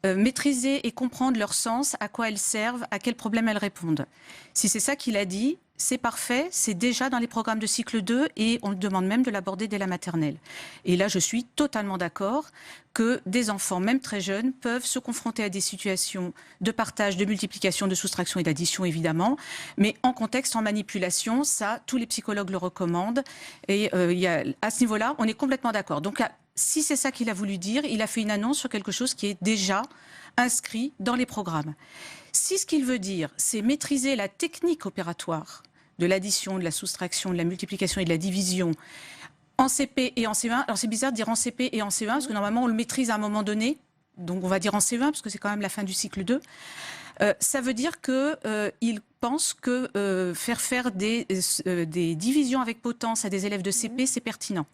maîtriser et comprendre leur sens, à quoi elles servent, à quels problèmes elles répondent. Si c'est ça qu'il a dit, c'est parfait, c'est déjà dans les programmes de cycle 2 et on le demande même de l'aborder dès la maternelle. Et là, je suis totalement d'accord que des enfants, même très jeunes, peuvent se confronter à des situations de partage, de multiplication, de soustraction et d'addition, évidemment, mais en contexte, en manipulation, ça, tous les psychologues le recommandent. Et à ce niveau-là, on est complètement d'accord. Donc, si c'est ça qu'il a voulu dire, il a fait une annonce sur quelque chose qui est déjà inscrit dans les programmes. Si ce qu'il veut dire, c'est maîtriser la technique opératoire de l'addition, de la soustraction, de la multiplication et de la division en CP et en CE1, alors c'est bizarre de dire en CP et en CE1, parce que normalement on le maîtrise à un moment donné, donc on va dire en CE1, parce que c'est quand même la fin du cycle 2, ça veut dire qu'il pense que faire des divisions avec potence à des élèves de CP, c'est pertinent.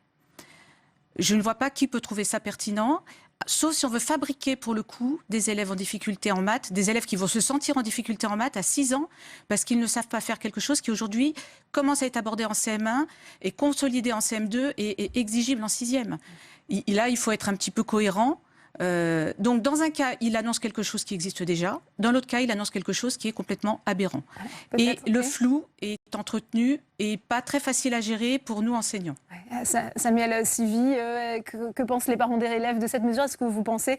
Je ne vois pas qui peut trouver ça pertinent, sauf si on veut fabriquer pour le coup des élèves en difficulté en maths, des élèves qui vont se sentir en difficulté en maths à 6 ans parce qu'ils ne savent pas faire quelque chose qui aujourd'hui commence à être abordé en CM1 et consolidé en CM2 et exigible en 6e. Là, il faut être un petit peu cohérent. Donc dans un cas, il annonce quelque chose qui existe déjà. Dans l'autre cas, il annonce quelque chose qui est complètement aberrant. Et le flou est entretenu et pas très facile à gérer pour nous enseignants. Samuel Sivy, que pensent les parents des élèves de cette mesure ? Est-ce que vous pensez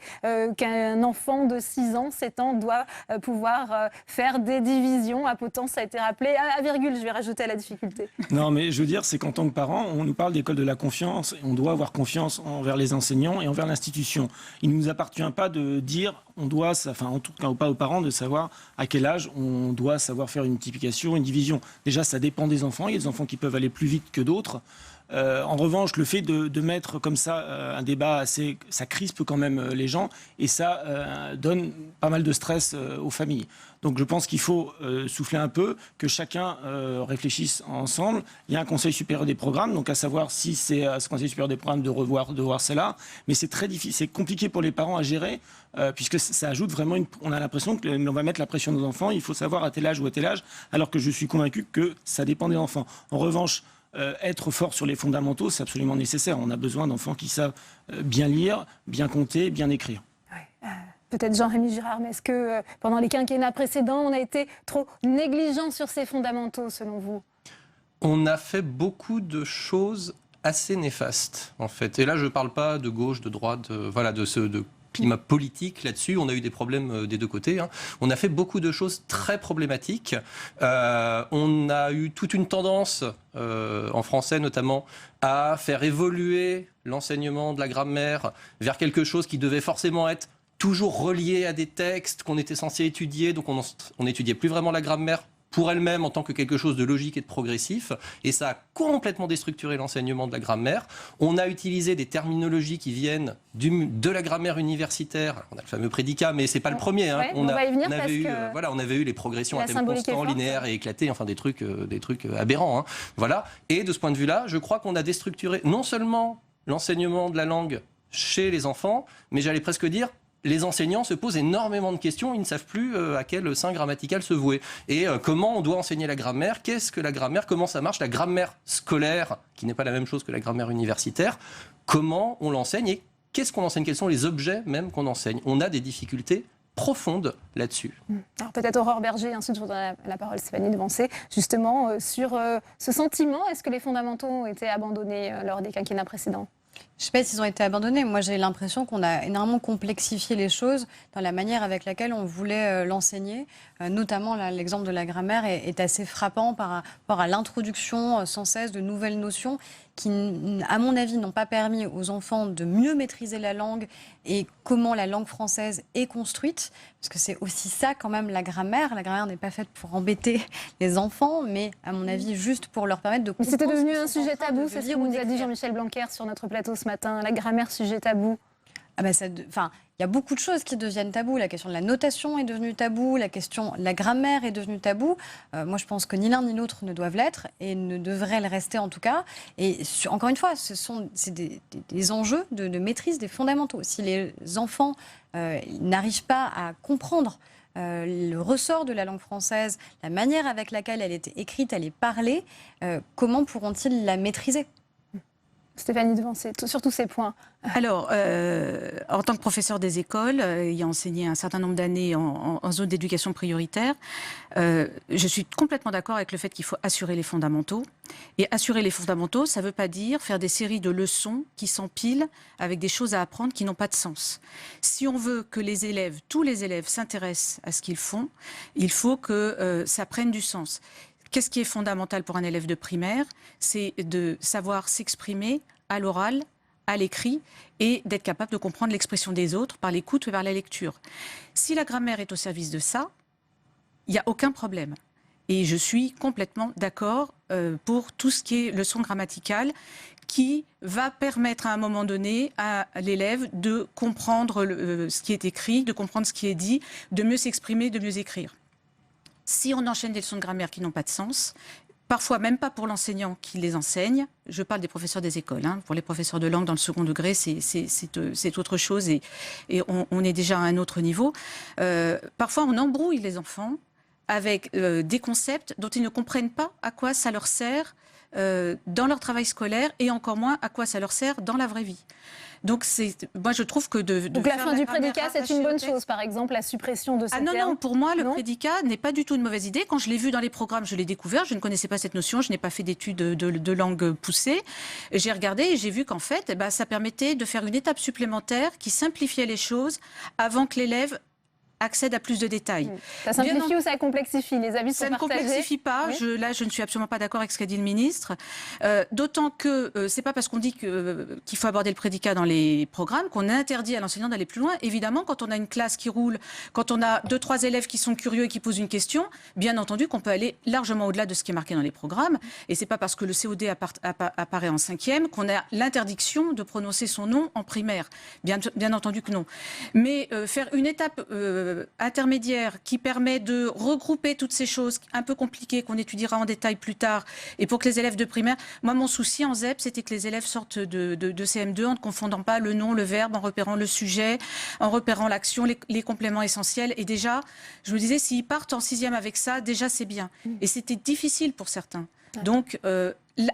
qu'un enfant de 6 ans, 7 ans doit pouvoir faire des divisions à potence, ça a été rappelé, à virgule, je vais rajouter à la difficulté. Non, mais je veux dire, c'est qu'en tant que parent, on nous parle d'école de la confiance, et on doit avoir confiance envers les enseignants et envers l'institution. Il ne nous appartient pas de dire, on doit, enfin en tout cas pas aux parents, de savoir à quel âge on doit savoir faire une multiplication, une division. Déjà, ça dépend des enfants. Il y a des enfants qui peuvent aller plus vite que d'autres. En revanche, le fait de mettre comme ça un débat assez, ça crispe quand même les gens et ça donne pas mal de stress aux familles. Donc je pense qu'il faut souffler un peu, que chacun réfléchisse ensemble. Il y a un conseil supérieur des programmes, donc à savoir si c'est à ce conseil supérieur des programmes de voir cela. Mais c'est très difficile, c'est compliqué pour les parents à gérer puisque ça ajoute vraiment on a l'impression qu'on va mettre la pression aux enfants. Il faut savoir à tel âge ou à tel âge, alors que je suis convaincu que ça dépend des enfants. En revanche, être fort sur les fondamentaux, c'est absolument nécessaire. On a besoin d'enfants qui savent bien lire, bien compter, bien écrire. Ouais. Peut-être Jean-Rémy Girard, mais est-ce que pendant les quinquennats précédents, on a été trop négligent sur ces fondamentaux, selon vous? On a fait beaucoup de choses assez néfastes, en fait. Et là, je ne parle pas de gauche, de droite, de climat politique là-dessus. On a eu des problèmes des deux côtés. On a fait beaucoup de choses très problématiques. On a eu toute une tendance, en français notamment, à faire évoluer l'enseignement de la grammaire vers quelque chose qui devait forcément être toujours relié à des textes qu'on était censé étudier. Donc on n'étudiait plus vraiment la grammaire pour elle-même en tant que quelque chose de logique et de progressif, et ça a complètement déstructuré l'enseignement de la grammaire. On a utilisé des terminologies qui viennent de la grammaire universitaire. On a le fameux prédicat, mais c'est pas le premier. Ouais, on avait eu les progressions à thème constant, linéaire et éclaté, enfin des trucs aberrants. Voilà. Et de ce point de vue-là, je crois qu'on a déstructuré non seulement l'enseignement de la langue chez les enfants, mais j'allais presque dire les enseignants se posent énormément de questions, ils ne savent plus à quel sein grammatical se vouer. Et comment on doit enseigner la grammaire, qu'est-ce que la grammaire, comment ça marche, la grammaire scolaire, qui n'est pas la même chose que la grammaire universitaire, comment on l'enseigne et qu'est-ce qu'on enseigne, quels sont les objets même qu'on enseigne. On a des difficultés profondes là-dessus. Alors peut-être Aurore Berger, ensuite je vous donne la parole, Stéphanie Devancé, justement sur ce sentiment, est-ce que les fondamentaux ont été abandonnés lors des quinquennats précédents ? Je ne sais pas s'ils ont été abandonnés. Moi, j'ai l'impression qu'on a énormément complexifié les choses dans la manière avec laquelle on voulait l'enseigner. Notamment, l'exemple de la grammaire est assez frappant par rapport à l'introduction sans cesse de nouvelles notions qui, à mon avis, n'ont pas permis aux enfants de mieux maîtriser la langue et comment la langue française est construite. Parce que c'est aussi ça, quand même, la grammaire. La grammaire n'est pas faite pour embêter les enfants, mais, à mon avis, juste pour leur permettre de comprendre. C'était devenu un sujet tabou, c'est ce que nous a dit Jean-Michel Blanquer sur notre plateau ce matin. La grammaire, sujet tabou. Il y a beaucoup de choses qui deviennent tabous. La question de la notation est devenue tabou, la grammaire est devenue tabou. Moi, je pense que ni l'un ni l'autre ne doivent l'être et ne devraient le rester en tout cas. Et encore une fois, c'est des enjeux de maîtrise des fondamentaux. Si les enfants n'arrivent pas à comprendre le ressort de la langue française, la manière avec laquelle elle est écrite, elle est parlée, comment pourront-ils la maîtriser ? Stéphanie Devancé, sur tous ces points. Alors, en tant que professeur des écoles, ayant enseigné un certain nombre d'années en zone d'éducation prioritaire, je suis complètement d'accord avec le fait qu'il faut assurer les fondamentaux. Et assurer les fondamentaux, ça ne veut pas dire faire des séries de leçons qui s'empilent avec des choses à apprendre qui n'ont pas de sens. Si on veut que tous les élèves s'intéressent à ce qu'ils font, il faut que ça prenne du sens. Qu'est-ce qui est fondamental pour un élève de primaire? C'est de savoir s'exprimer à l'oral, à l'écrit, et d'être capable de comprendre l'expression des autres par l'écoute ou par la lecture. Si la grammaire est au service de ça, il n'y a aucun problème. Et je suis complètement d'accord pour tout ce qui est leçon grammaticale, qui va permettre à un moment donné à l'élève de comprendre ce qui est écrit, de comprendre ce qui est dit, de mieux s'exprimer, de mieux écrire. Si on enchaîne des leçons de grammaire qui n'ont pas de sens, parfois même pas pour l'enseignant qui les enseigne, je parle des professeurs des écoles, pour les professeurs de langue dans le second degré, c'est autre chose et on est déjà à un autre niveau. Parfois on embrouille les enfants avec des concepts dont ils ne comprennent pas à quoi ça leur sert dans leur travail scolaire et encore moins à quoi ça leur sert dans la vraie vie. Donc, moi, je trouve que Donc, la fin du prédicat, c'est une bonne chose, par exemple, la suppression de ces termes. Non, pour moi, le prédicat n'est pas du tout une mauvaise idée. Quand je l'ai vu dans les programmes, je l'ai découvert. Je ne connaissais pas cette notion, je n'ai pas fait d'études de langue poussée. J'ai regardé et j'ai vu qu'en fait, ça permettait de faire une étape supplémentaire qui simplifiait les choses avant que l'élève accède à plus de détails. Ça simplifie ou ça complexifie? Les avis sont partagés. Ça ne complexifie pas. Oui. Là, je ne suis absolument pas d'accord avec ce qu'a dit le ministre. D'autant que c'est pas parce qu'on dit qu'il faut aborder le prédicat dans les programmes qu'on interdit à l'enseignant d'aller plus loin. Évidemment, quand on a une classe qui roule, quand on a 2-3 élèves qui sont curieux et qui posent une question, bien entendu qu'on peut aller largement au-delà de ce qui est marqué dans les programmes. Et c'est pas parce que le COD apparaît en 5e qu'on a l'interdiction de prononcer son nom en primaire. Bien entendu que non. Mais faire une étape intermédiaire qui permet de regrouper toutes ces choses un peu compliquées qu'on étudiera en détail plus tard et pour que les élèves de primaire... Moi, mon souci en ZEP, c'était que les élèves sortent de CM2 en ne confondant pas le nom, le verbe, en repérant le sujet, en repérant l'action, les compléments essentiels. Et déjà, je me disais, s'ils partent en 6e avec ça, déjà c'est bien. Et c'était difficile pour certains. Donc,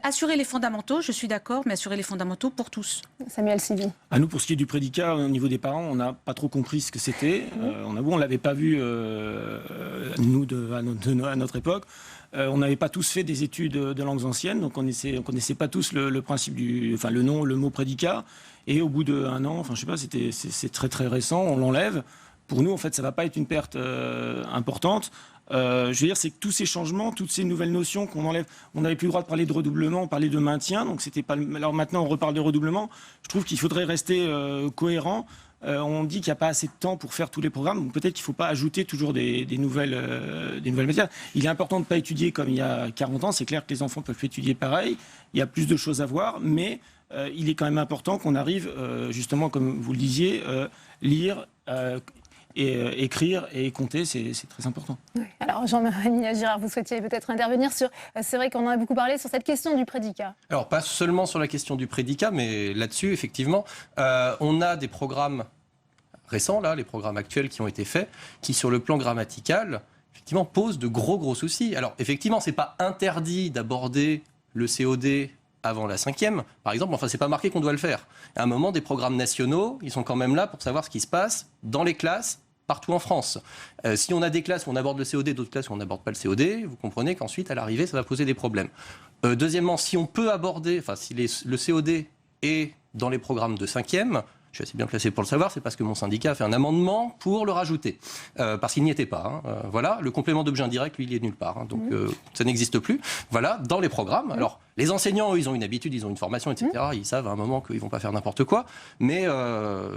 assurer les fondamentaux, je suis d'accord, mais assurer les fondamentaux pour tous. Samuel Sivy. À nous, pour ce qui est du prédicat, au niveau des parents, on n'a pas trop compris ce que c'était. On avoue, on ne l'avait pas vu, nous, à notre époque. On n'avait pas tous fait des études de langues anciennes, donc on ne connaissait pas tous le principe le mot prédicat. Et au bout d'1 an, je sais pas, c'est très très récent, on l'enlève. Pour nous, en fait, ça ne va pas être une perte importante. Je veux dire, c'est que tous ces changements, toutes ces nouvelles notions qu'on enlève, on n'avait plus le droit de parler de redoublement, on parlait de maintien, donc c'était pas. Alors maintenant, on reparle de redoublement. Je trouve qu'il faudrait rester cohérent. On dit qu'il n'y a pas assez de temps pour faire tous les programmes, donc peut-être qu'il ne faut pas ajouter toujours des nouvelles matières. Il est important de ne pas étudier comme il y a 40 ans. C'est clair que les enfants peuvent étudier pareil. Il y a plus de choses à voir, mais il est quand même important qu'on arrive, justement, comme vous le disiez, lire. Et écrire et compter, c'est très important. Oui. Alors Jean-Marie Girard, vous souhaitiez peut-être intervenir sur... C'est vrai qu'on en a beaucoup parlé sur cette question du prédicat. Alors pas seulement sur la question du prédicat, mais là-dessus, effectivement, on a des programmes récents, là, les programmes actuels qui ont été faits, qui sur le plan grammatical, effectivement, posent de gros soucis. Alors effectivement, c'est pas interdit d'aborder le COD avant la 5e, par exemple, enfin, c'est pas marqué qu'on doit le faire. À un moment, des programmes nationaux, ils sont quand même là pour savoir ce qui se passe dans les classes, partout en France. Si on a des classes où on aborde le COD, d'autres classes où on n'aborde pas le COD, vous comprenez qu'ensuite, à l'arrivée, ça va poser des problèmes. Deuxièmement, si on peut aborder, enfin, si le COD est dans les programmes de 5e, je suis assez bien placé pour le savoir, c'est parce que mon syndicat a fait un amendement pour le rajouter, parce qu'il n'y était pas. Voilà, le complément d'objet indirect, lui, il est nulle part, donc ça n'existe plus. Voilà, dans les programmes. Alors, les enseignants, eux, ils ont une habitude, ils ont une formation, etc. Ils savent à un moment qu'ils ne vont pas faire n'importe quoi. Mais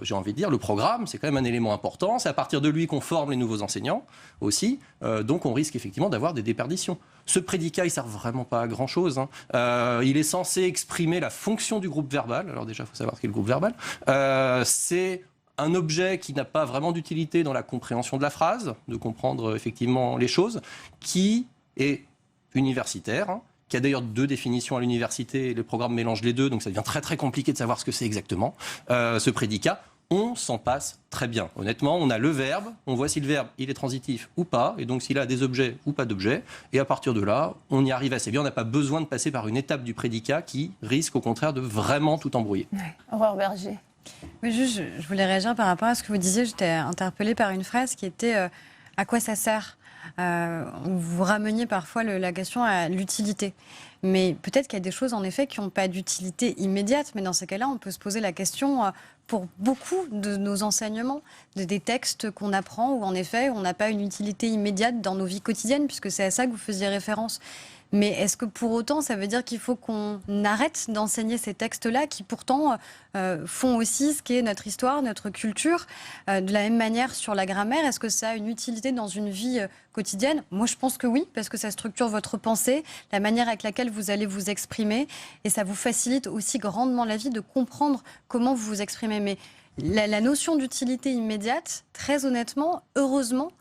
j'ai envie de dire, le programme, c'est quand même un élément important. C'est à partir de lui qu'on forme les nouveaux enseignants aussi. Donc, on risque effectivement d'avoir des déperditions. Ce prédicat, il ne sert vraiment pas à grand-chose. Il est censé exprimer la fonction du groupe verbal. Alors déjà, il faut savoir ce qu'est le groupe verbal. C'est un objet qui n'a pas vraiment d'utilité dans la compréhension de la phrase, de comprendre effectivement les choses, qui est universitaire, qui a d'ailleurs 2 définitions à l'université. Le programme mélange les deux, donc ça devient très très compliqué de savoir ce que c'est exactement. Ce prédicat, on s'en passe très bien. Honnêtement, on a le verbe, on voit si le verbe il est transitif ou pas, et donc s'il a des objets ou pas d'objets, et à partir de là, on y arrive assez bien. On n'a pas besoin de passer par une étape du prédicat qui risque au contraire de vraiment tout embrouiller. Aurore Berger. Oui, je voulais réagir par rapport à ce que vous disiez. J'étais interpellée par une phrase qui était à quoi ça sert ? Vous rameniez parfois la question à l'utilité. Mais peut-être qu'il y a des choses, en effet, qui n'ont pas d'utilité immédiate. Mais dans ces cas-là, on peut se poser la question pour beaucoup de nos enseignements, des textes qu'on apprend, où en effet, on n'a pas une utilité immédiate dans nos vies quotidiennes, puisque c'est à ça que vous faisiez référence. Mais est-ce que pour autant, ça veut dire qu'il faut qu'on arrête d'enseigner ces textes-là qui pourtant font aussi ce qu'est notre histoire, notre culture, de la même manière sur la grammaire? Est-ce que ça a une utilité dans une vie quotidienne? Moi, je pense que oui, parce que ça structure votre pensée, la manière avec laquelle vous allez vous exprimer, et ça vous facilite aussi grandement la vie de comprendre comment vous vous exprimez. Mais la notion d'utilité immédiate, très honnêtement, heureusement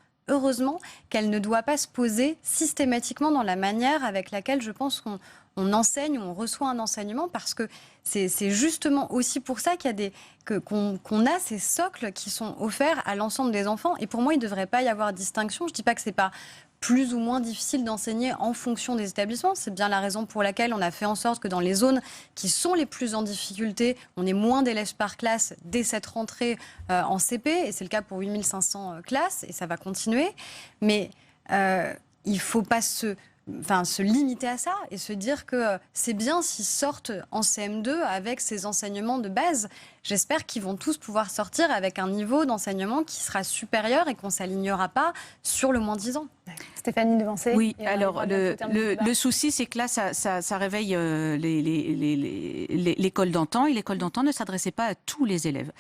qu'elle ne doit pas se poser systématiquement dans la manière avec laquelle je pense qu'on enseigne ou on reçoit un enseignement, parce que c'est justement aussi pour ça qu'il y a qu'on a ces socles qui sont offerts à l'ensemble des enfants. Et pour moi, il ne devrait pas y avoir distinction. Je ne dis pas que ce n'est pas plus ou moins difficile d'enseigner en fonction des établissements. C'est bien la raison pour laquelle on a fait en sorte que dans les zones qui sont les plus en difficulté, on ait moins d'élèves par classe dès cette rentrée en CP. Et c'est le cas pour 8500 classes, et ça va continuer. Mais il ne faut pas se limiter à ça et se dire que c'est bien s'ils sortent en CM2 avec ces enseignements de base. J'espère qu'ils vont tous pouvoir sortir avec un niveau d'enseignement qui sera supérieur et qu'on ne s'alignera pas sur le moins 10 ans. Stéphanie Devancé. Oui, alors le souci, c'est que là, ça réveille l'école d'antan, et l'école d'antan ne s'adressait pas à tous les élèves.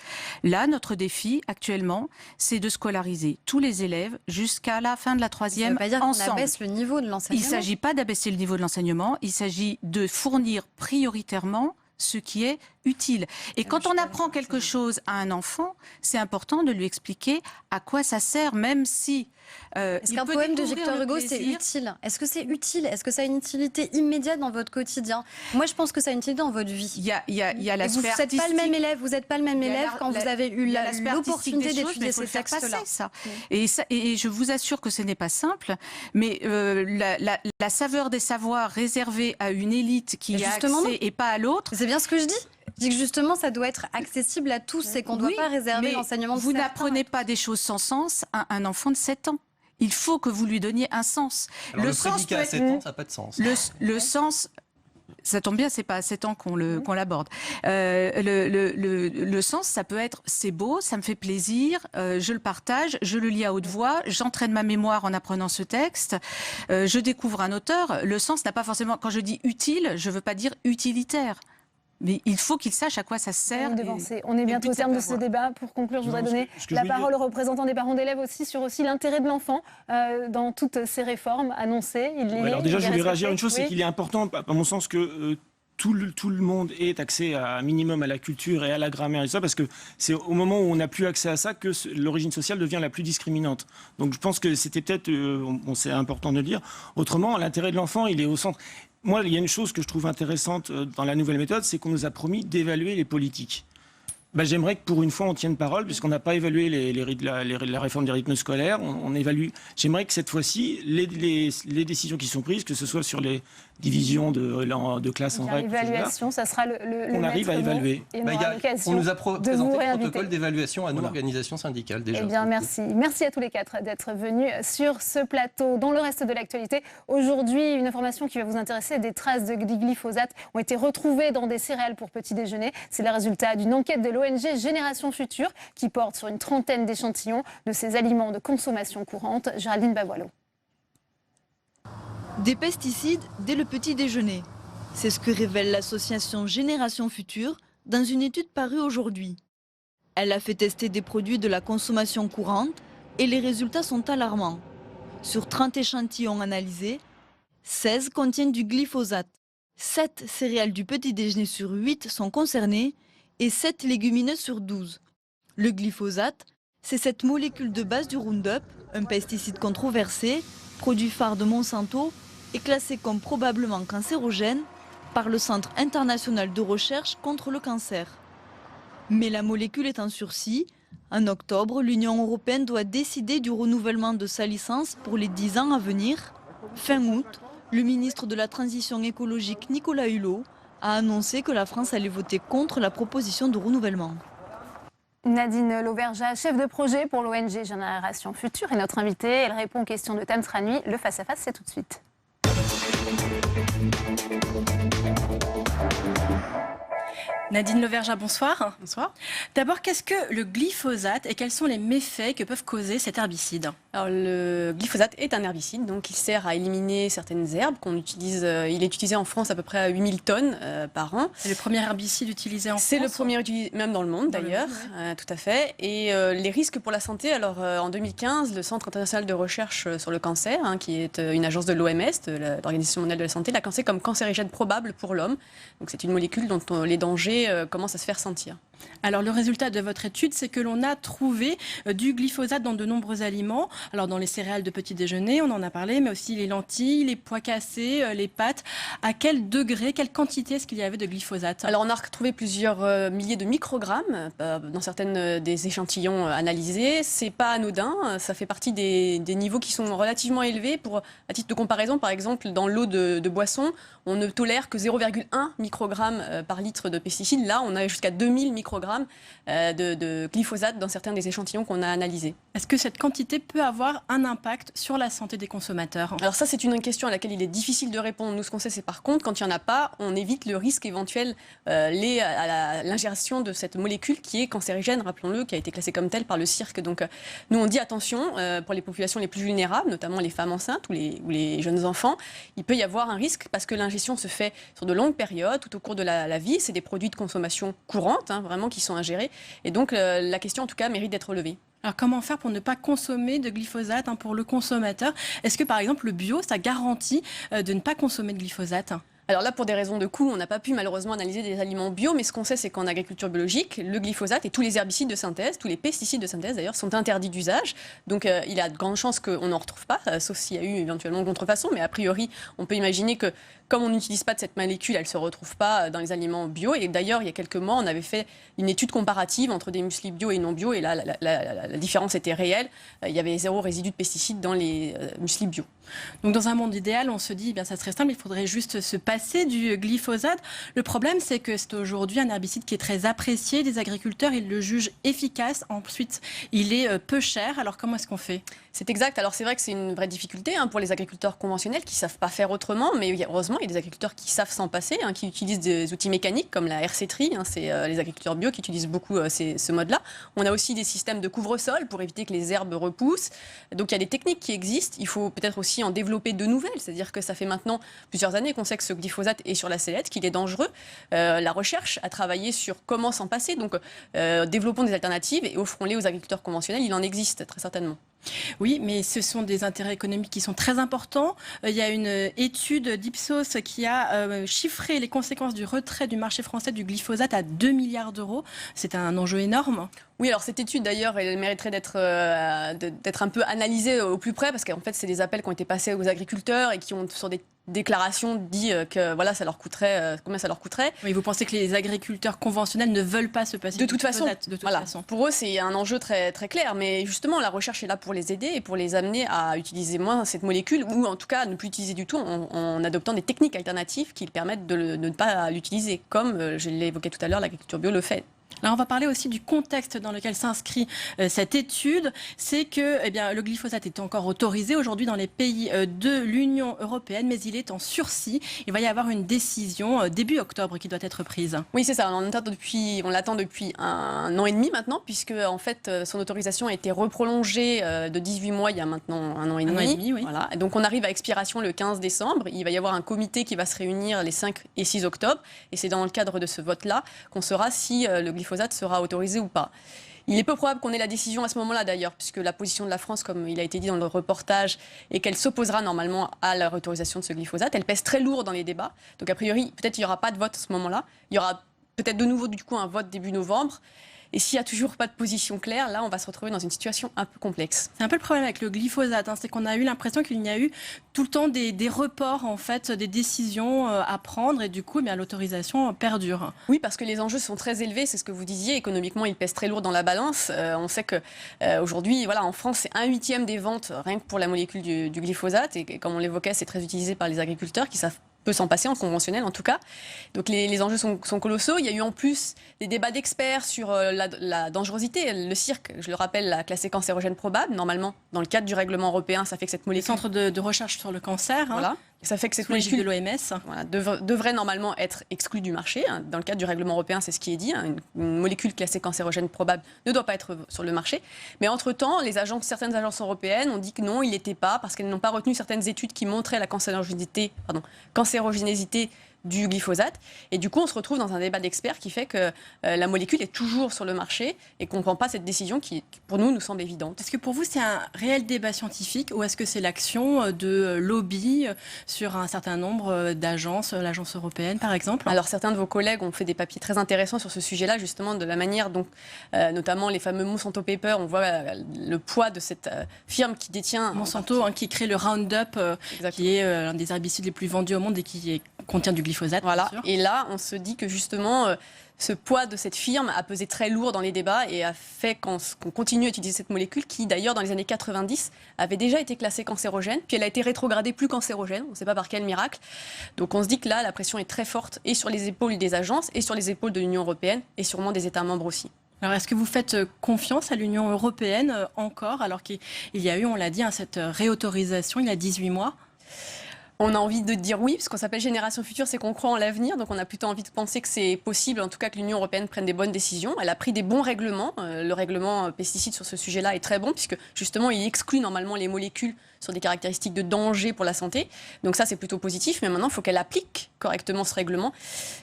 Là, notre défi, actuellement, c'est de scolariser tous les élèves jusqu'à la fin de la 3e ensemble. Ça ne veut pas dire qu'on abaisse le niveau de l'enseignement. Il ne s'agit pas d'abaisser le niveau de l'enseignement, il s'agit de fournir prioritairement ce qui est utile. Et quand on apprend quelque chose à un enfant, c'est important de lui expliquer à quoi ça sert, même si... Est-ce qu'un poème de Victor Hugo, c'est utile? Est-ce que c'est utile? Est-ce que ça a une utilité immédiate dans votre quotidien? Moi, je pense que ça a une utilité dans votre vie. Il y a l'aspect Vous n'êtes pas le même élève, vous n'êtes pas le même élève quand vous avez eu l'opportunité d'étudier ces textes-là. Et je vous assure que ce n'est pas simple, mais la saveur des savoirs réservée à une élite qui a accès et pas à l'autre... C'est bien ce que je dis. Je dis que justement, ça doit être accessible à tous, c'est qu'on ne doit pas réserver l'enseignement de vous n'apprenez pas des choses sans sens à un enfant de 7 ans. Il faut que vous lui donniez un sens. Alors, le prédicat à 7 ans, ça n'a pas de sens. Le sens... Ça tombe bien, c'est pas à 7 ans qu'on l'aborde. Le sens, ça peut être c'est beau, ça me fait plaisir, je le partage, je le lis à haute voix, j'entraîne ma mémoire en apprenant ce texte, je découvre un auteur. Le sens n'a pas forcément, quand je dis utile, je veux pas dire utilitaire. Mais il faut qu'il sache à quoi ça sert. On est bientôt au terme de ce débat. Pour conclure, je voudrais donner la parole aux représentants des parents d'élèves sur l'intérêt de l'enfant dans toutes ces réformes annoncées. Alors déjà, je voulais réagir à une chose, c'est qu'il est important, à mon sens, que tout le monde ait accès à un minimum à la culture et à la grammaire et ça, parce que c'est au moment où on n'a plus accès à ça que l'origine sociale devient la plus discriminante. Donc je pense que c'était peut-être, c'est important de le dire. Autrement, l'intérêt de l'enfant, il est au centre. Moi, il y a une chose que je trouve intéressante dans la nouvelle méthode, c'est qu'on nous a promis d'évaluer les politiques. J'aimerais que pour une fois on tienne parole, puisqu'on n'a pas évalué la réforme des rythmes scolaires. On évalue. J'aimerais que cette fois-ci, les décisions qui sont prises, que ce soit sur les divisions de classes en REP, l'évaluation, ça sera on arrive à évaluer. On nous a présenté le protocole d'évaluation à nos organisations syndicales déjà. Eh bien, merci. Merci à tous les 4 d'être venus sur ce plateau. Dans le reste de l'actualité, aujourd'hui, une information qui va vous intéresser, des traces de glyphosate ont été retrouvées dans des céréales pour petit déjeuner. C'est le résultat d'une enquête de l'ONG Génération Future qui porte sur une trentaine d'échantillons de ces aliments de consommation courante. Géraldine Bavoilo. Des pesticides dès le petit déjeuner. C'est ce que révèle l'association Génération Future dans une étude parue aujourd'hui. Elle a fait tester des produits de la consommation courante et les résultats sont alarmants. Sur 30 échantillons analysés, 16 contiennent du glyphosate. 7 céréales du petit déjeuner sur 8 sont concernées et 7 légumineuses sur 12. Le glyphosate, c'est cette molécule de base du Roundup, un pesticide controversé, produit phare de Monsanto, est classé comme probablement cancérogène par le Centre international de recherche contre le cancer. Mais la molécule est en sursis. En octobre, l'Union européenne doit décider du renouvellement de sa licence pour les 10 ans à venir. Fin août, le ministre de la Transition écologique Nicolas Hulot a annoncé que la France allait voter contre la proposition de renouvellement. Nadine Lauvergeat, chef de projet pour l'ONG Génération Future, est notre invitée. Elle répond aux questions de Tam Tranui. Le face-à-face, c'est tout de suite. Nadine Lauvergeat, bonsoir. Bonsoir. D'abord, qu'est-ce que le glyphosate et quels sont les méfaits que peuvent causer cet herbicide? Alors, le glyphosate est un herbicide, donc il sert à éliminer certaines herbes qu'on utilise. Il est utilisé en France à peu près à 8000 tonnes par an. C'est le premier herbicide utilisé en France? C'est le premier utilisé, même dans le monde d'ailleurs, tout à fait. Et les risques pour la santé, alors en 2015, le Centre international de recherche sur le cancer, qui est une agence de l'OMS, de l'Organisation mondiale de la santé, l'a classé comme cancérigène probable pour l'homme. Donc c'est une molécule dont les dangers commencent à se faire sentir. Alors le résultat de votre étude, c'est que l'on a trouvé du glyphosate dans de nombreux aliments. Alors dans les céréales de petit déjeuner, on en a parlé, mais aussi les lentilles, les pois cassés, les pâtes. À quel degré, quelle quantité est-ce qu'il y avait de glyphosate? Alors on a retrouvé plusieurs milliers de microgrammes dans certaines des échantillons analysés. C'est pas anodin, ça fait partie des niveaux qui sont relativement élevés. À titre de comparaison, par exemple, dans l'eau de boisson, on ne tolère que 0,1 microgramme par litre de pesticides. Là, on a jusqu'à 2000 microgrammes de glyphosate dans certains des échantillons qu'on a analysés. Est-ce que cette quantité peut avoir un impact sur la santé des consommateurs? Alors ça, c'est une question à laquelle il est difficile de répondre. Nous, ce qu'on sait, c'est par contre, quand il n'y en a pas, on évite le risque éventuel lié à l'ingération de cette molécule qui est cancérigène, rappelons-le, qui a été classée comme telle par le CIRC. Donc nous, on dit attention, pour les populations les plus vulnérables, notamment les femmes enceintes ou les jeunes enfants, il peut y avoir un risque parce que l'ingestion se fait sur de longues périodes, tout au cours de la vie. C'est des produits de consommation courante, vraiment, qui sont ingérés. Et donc, la question, en tout cas, mérite d'être relevée. Alors, comment faire pour ne pas consommer de glyphosate pour le consommateur? Est-ce que, par exemple, le bio, ça garantit de ne pas consommer de glyphosate? Alors là, pour des raisons de coût, on n'a pas pu malheureusement analyser des aliments bio, mais ce qu'on sait, c'est qu'en agriculture biologique, le glyphosate et tous les herbicides de synthèse, tous les pesticides de synthèse d'ailleurs, sont interdits d'usage. Donc il y a de grandes chances qu'on n'en retrouve pas, sauf s'il y a eu éventuellement une contrefaçon. Mais a priori, on peut imaginer que comme on n'utilise pas de cette molécule, elle ne se retrouve pas dans les aliments bio. Et d'ailleurs, il y a quelques mois, on avait fait une étude comparative entre des mueslis bio et non bio. Et là, la différence était réelle. Il y avait 0 résidu de pesticides dans les mueslis bio. Donc dans un monde idéal, on se dit, eh bien, ça serait simple, il faudrait juste se passer du glyphosate. Le problème, c'est que c'est aujourd'hui un herbicide qui est très apprécié des agriculteurs. Ils le jugent efficace. Ensuite, il est peu cher. Alors comment est-ce qu'on fait ? C'est exact. Alors c'est vrai que c'est une vraie difficulté pour les agriculteurs conventionnels qui ne savent pas faire autrement. Mais heureusement, il y a des agriculteurs qui savent s'en passer, qui utilisent des outils mécaniques comme la RC-Tri. C'est les agriculteurs bio qui utilisent beaucoup ce mode-là. On a aussi des systèmes de couvre-sol pour éviter que les herbes repoussent. Donc il y a des techniques qui existent. Il faut peut-être aussi en développer de nouvelles. C'est-à-dire que ça fait maintenant plusieurs années qu'on sait que ce glyphosate est sur la sellette, qu'il est dangereux. La recherche a travaillé sur comment s'en passer. Donc développons des alternatives et offrons-les aux agriculteurs conventionnels. Il en existe très certainement. Oui, mais ce sont des intérêts économiques qui sont très importants. Il y a une étude d'Ipsos qui a chiffré les conséquences du retrait du marché français du glyphosate à 2 milliards d'euros. C'est un enjeu énorme. Oui, alors cette étude d'ailleurs, elle mériterait d'être un peu analysée au plus près parce qu'en fait, c'est des appels qui ont été passés aux agriculteurs et qui ont, sur des déclarations, dit que voilà, ça leur coûterait, combien ça leur coûterait. Oui, vous pensez que les agriculteurs conventionnels ne veulent pas se passer de toute façon. De toute voilà. façon. Pour eux, c'est un enjeu très, très clair. Mais justement, la recherche est là pour les aider et pour les amener à utiliser moins cette molécule ou en tout cas à ne plus l'utiliser du tout en adoptant des techniques alternatives qui permettent de ne pas l'utiliser, comme je l'ai évoqué tout à l'heure, l'agriculture bio le fait. Là, on va parler aussi du contexte dans lequel s'inscrit cette étude. C'est que le glyphosate est encore autorisé aujourd'hui dans les pays de l'Union européenne, mais il est en sursis. Il va y avoir une décision début octobre qui doit être prise. Oui, c'est ça. On l'attend depuis un an et demi maintenant, puisque en fait, son autorisation a été reprolongée de 18 mois il y a maintenant un an et demi. Oui. Voilà. Donc on arrive à expiration le 15 décembre. Il va y avoir un comité qui va se réunir les 5 et 6 octobre. Et c'est dans le cadre de ce vote-là qu'on saura si le glyphosate sera autorisé ou pas. Il est peu probable qu'on ait la décision à ce moment-là d'ailleurs, puisque la position de la France, comme il a été dit dans le reportage, est qu'elle s'opposera normalement à la autorisation de ce glyphosate. Elle pèse très lourd dans les débats. Donc a priori, peut-être il n'y aura pas de vote à ce moment-là. Il y aura peut-être de nouveau du coup un vote début novembre. Et s'il n'y a toujours pas de position claire, là, on va se retrouver dans une situation un peu complexe. C'est un peu le problème avec le glyphosate, c'est qu'on a eu l'impression qu'il y a eu tout le temps des reports, en fait, des décisions à prendre, et du coup, l'autorisation perdure. Oui, parce que les enjeux sont très élevés, c'est ce que vous disiez. Économiquement, ils pèsent très lourd dans la balance. On sait qu'aujourd'hui, en France, c'est 1/8 des ventes, rien que pour la molécule du glyphosate. Et comme on l'évoquait, c'est très utilisé par les agriculteurs qui savent peut s'en passer, en conventionnel en tout cas. Donc les enjeux sont colossaux. Il y a eu en plus des débats d'experts sur la dangerosité. Le cirque, je le rappelle, l'a classé cancérogène probable. Normalement, dans le cadre du règlement européen, ça fait que cette molécule... Centre de recherche sur le cancer. Voilà. Ça fait que cette molécule de l'OMS devrait normalement être exclue du marché. Dans le cadre du règlement européen, c'est ce qui est dit. Une molécule classée cancérogène probable ne doit pas être sur le marché. Mais entre-temps, certaines agences européennes ont dit que non, il n'était pas, parce qu'elles n'ont pas retenu certaines études qui montraient la cancérogénité du glyphosate. Et du coup, on se retrouve dans un débat d'experts qui fait que la molécule est toujours sur le marché et qu'on ne prend pas cette décision qui, pour nous semble évidente. Est-ce que pour vous, c'est un réel débat scientifique ou est-ce que c'est l'action de lobby sur un certain nombre d'agences, l'agence européenne par exemple? Alors, certains de vos collègues ont fait des papiers très intéressants sur ce sujet-là, justement, de la manière dont, notamment les fameux Monsanto Papers, on voit le poids de cette firme qui détient... Monsanto, qui crée le Roundup, qui est l'un des herbicides les plus vendus au monde et qui contient du glyphosate. Voilà. Et là, on se dit que justement, ce poids de cette firme a pesé très lourd dans les débats et a fait qu'on continue à utiliser cette molécule qui, d'ailleurs, dans les années 90, avait déjà été classée cancérogène, puis elle a été rétrogradée plus cancérogène, on ne sait pas par quel miracle. Donc on se dit que là, la pression est très forte, et sur les épaules des agences, et sur les épaules de l'Union européenne, et sûrement des États membres aussi. Alors, est-ce que vous faites confiance à l'Union européenne encore, alors qu'il y a eu, on l'a dit, cette réautorisation il y a 18 mois? On a envie de dire oui, parce qu'on s'appelle Génération Future, c'est qu'on croit en l'avenir, donc on a plutôt envie de penser que c'est possible, en tout cas que l'Union européenne prenne des bonnes décisions. Elle a pris des bons règlements. Le règlement pesticides sur ce sujet-là est très bon, puisque justement il exclut normalement les molécules sur des caractéristiques de danger pour la santé. Donc ça, c'est plutôt positif, mais maintenant, il faut qu'elle applique correctement ce règlement.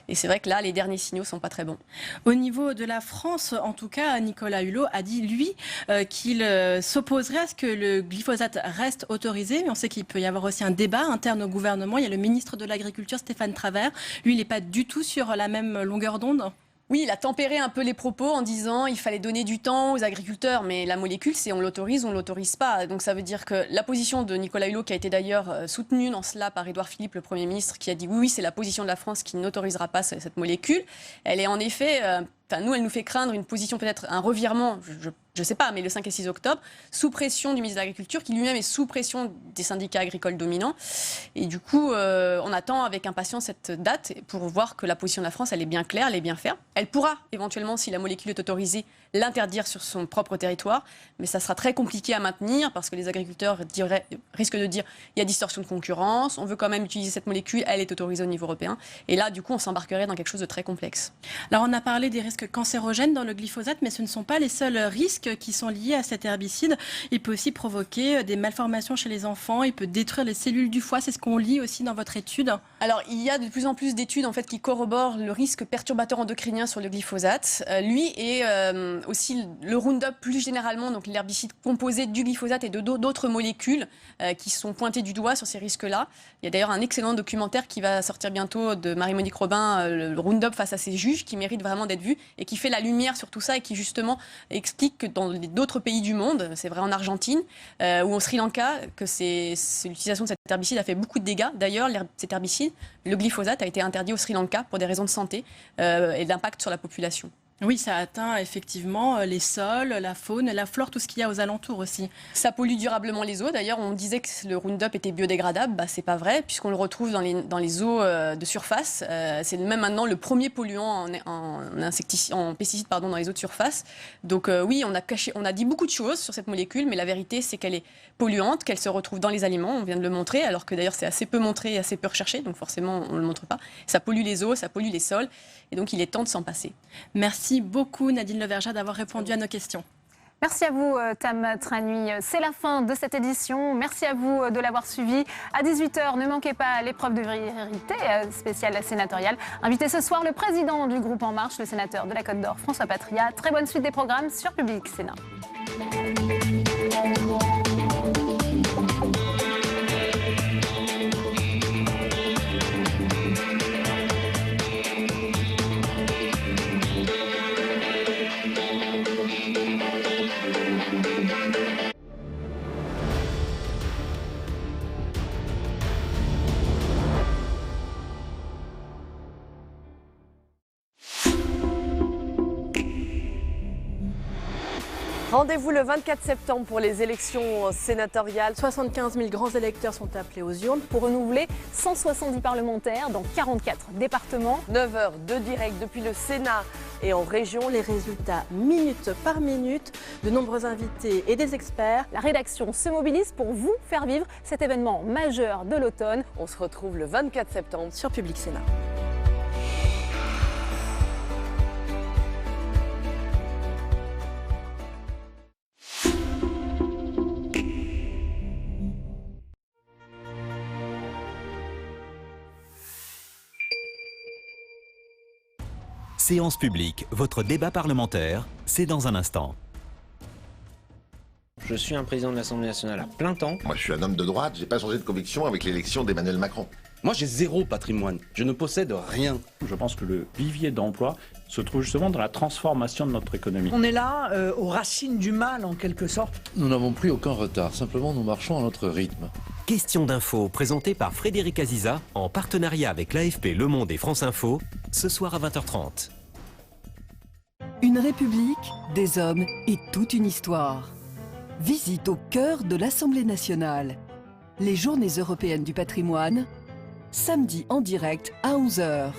Et c'est vrai que là, les derniers signaux ne sont pas très bons. Au niveau de la France, en tout cas, Nicolas Hulot a dit, lui, qu'il s'opposerait à ce que le glyphosate reste autorisé, mais on sait qu'il peut y avoir aussi un débat interne au gouvernement. Il y a le ministre de l'Agriculture, Stéphane Travert. Lui, il n'est pas du tout sur la même longueur d'onde. Oui, il a tempéré un peu les propos en disant il fallait donner du temps aux agriculteurs, mais la molécule, c'est on l'autorise pas. Donc ça veut dire que la position de Nicolas Hulot, qui a été d'ailleurs soutenue dans cela par Édouard Philippe, le Premier ministre, qui a dit oui, c'est la position de la France qui n'autorisera pas cette molécule, elle est en effet... nous, elle nous fait craindre une position, peut-être un revirement, je ne sais pas, mais le 5 et 6 octobre, sous pression du ministre de l'Agriculture, qui lui-même est sous pression des syndicats agricoles dominants. Et du coup, on attend avec impatience cette date pour voir que la position de la France, elle est bien claire, elle est bien ferme. Elle pourra éventuellement, si la molécule est autorisée, l'interdire sur son propre territoire, mais ça sera très compliqué à maintenir parce que les agriculteurs risquent de dire il y a distorsion de concurrence, on veut quand même utiliser cette molécule, elle est autorisée au niveau européen. Et là, du coup, on s'embarquerait dans quelque chose de très complexe. Alors, on a parlé des risques cancérogènes dans le glyphosate, mais ce ne sont pas les seuls risques qui sont liés à cet herbicide. Il peut aussi provoquer des malformations chez les enfants, il peut détruire les cellules du foie, c'est ce qu'on lit aussi dans votre étude. Alors, il y a de plus en plus d'études en fait, qui corroborent le risque perturbateur endocrinien sur le glyphosate. Lui et aussi le Roundup plus généralement, donc l'herbicide composé du glyphosate et d'autres molécules qui sont pointées du doigt sur ces risques-là. Il y a d'ailleurs un excellent documentaire qui va sortir bientôt de Marie-Monique Robin, le Roundup face à ses juges, qui mérite vraiment d'être vu et qui fait la lumière sur tout ça et qui justement explique que dans d'autres pays du monde, c'est vrai en Argentine ou au Sri Lanka, que l'utilisation de cet herbicide a fait beaucoup de dégâts. D'ailleurs, cet herbicide, le glyphosate, a été interdit au Sri Lanka pour des raisons de santé et d'impact sur la population. Oui, ça atteint effectivement les sols, la faune, la flore, tout ce qu'il y a aux alentours aussi. Ça pollue durablement les eaux. D'ailleurs, on disait que le Roundup était biodégradable. C'est pas vrai, puisqu'on le retrouve dans les eaux de surface. C'est même maintenant le premier polluant en pesticides dans les eaux de surface. Donc oui, on a dit beaucoup de choses sur cette molécule, mais la vérité, c'est qu'elle est polluante, qu'elle se retrouve dans les aliments. On vient de le montrer, alors que d'ailleurs, c'est assez peu montré et assez peu recherché. Donc forcément, on ne le montre pas. Ça pollue les eaux, ça pollue les sols. Et donc, il est temps de s'en passer. Merci beaucoup, Nadine Leverger, d'avoir répondu à nos questions. Merci à vous, Tam Tranui. C'est la fin de cette édition. Merci à vous de l'avoir suivi. À 18h, ne manquez pas l'épreuve de vérité spéciale sénatoriale. Invité ce soir, le président du groupe En Marche, le sénateur de la Côte d'Or, François Patria. Très bonne suite des programmes sur Public Sénat. Rendez-vous le 24 septembre pour les élections sénatoriales. 75 000 grands électeurs sont appelés aux urnes pour renouveler 170 parlementaires dans 44 départements. 9 heures de direct depuis le Sénat et en région. Les résultats minute par minute, de nombreux invités et des experts. La rédaction se mobilise pour vous faire vivre cet événement majeur de l'automne. On se retrouve le 24 septembre sur Public Sénat. Séance publique, votre débat parlementaire, c'est dans un instant. Je suis un président de l'Assemblée nationale à plein temps. Moi, je suis un homme de droite, j'ai pas changé de conviction avec l'élection d'Emmanuel Macron. Moi, j'ai zéro patrimoine. Je ne possède rien. Je pense que le vivier d'emploi se trouve justement dans la transformation de notre économie. On est là aux racines du mal, en quelque sorte. Nous n'avons pris aucun retard, simplement nous marchons à notre rythme. Question d'info présentée par Frédéric Aziza en partenariat avec l'AFP Le Monde et France Info, ce soir à 20h30. Une république, des hommes et toute une histoire. Visite au cœur de l'Assemblée nationale. Les Journées européennes du patrimoine, samedi en direct à 11h.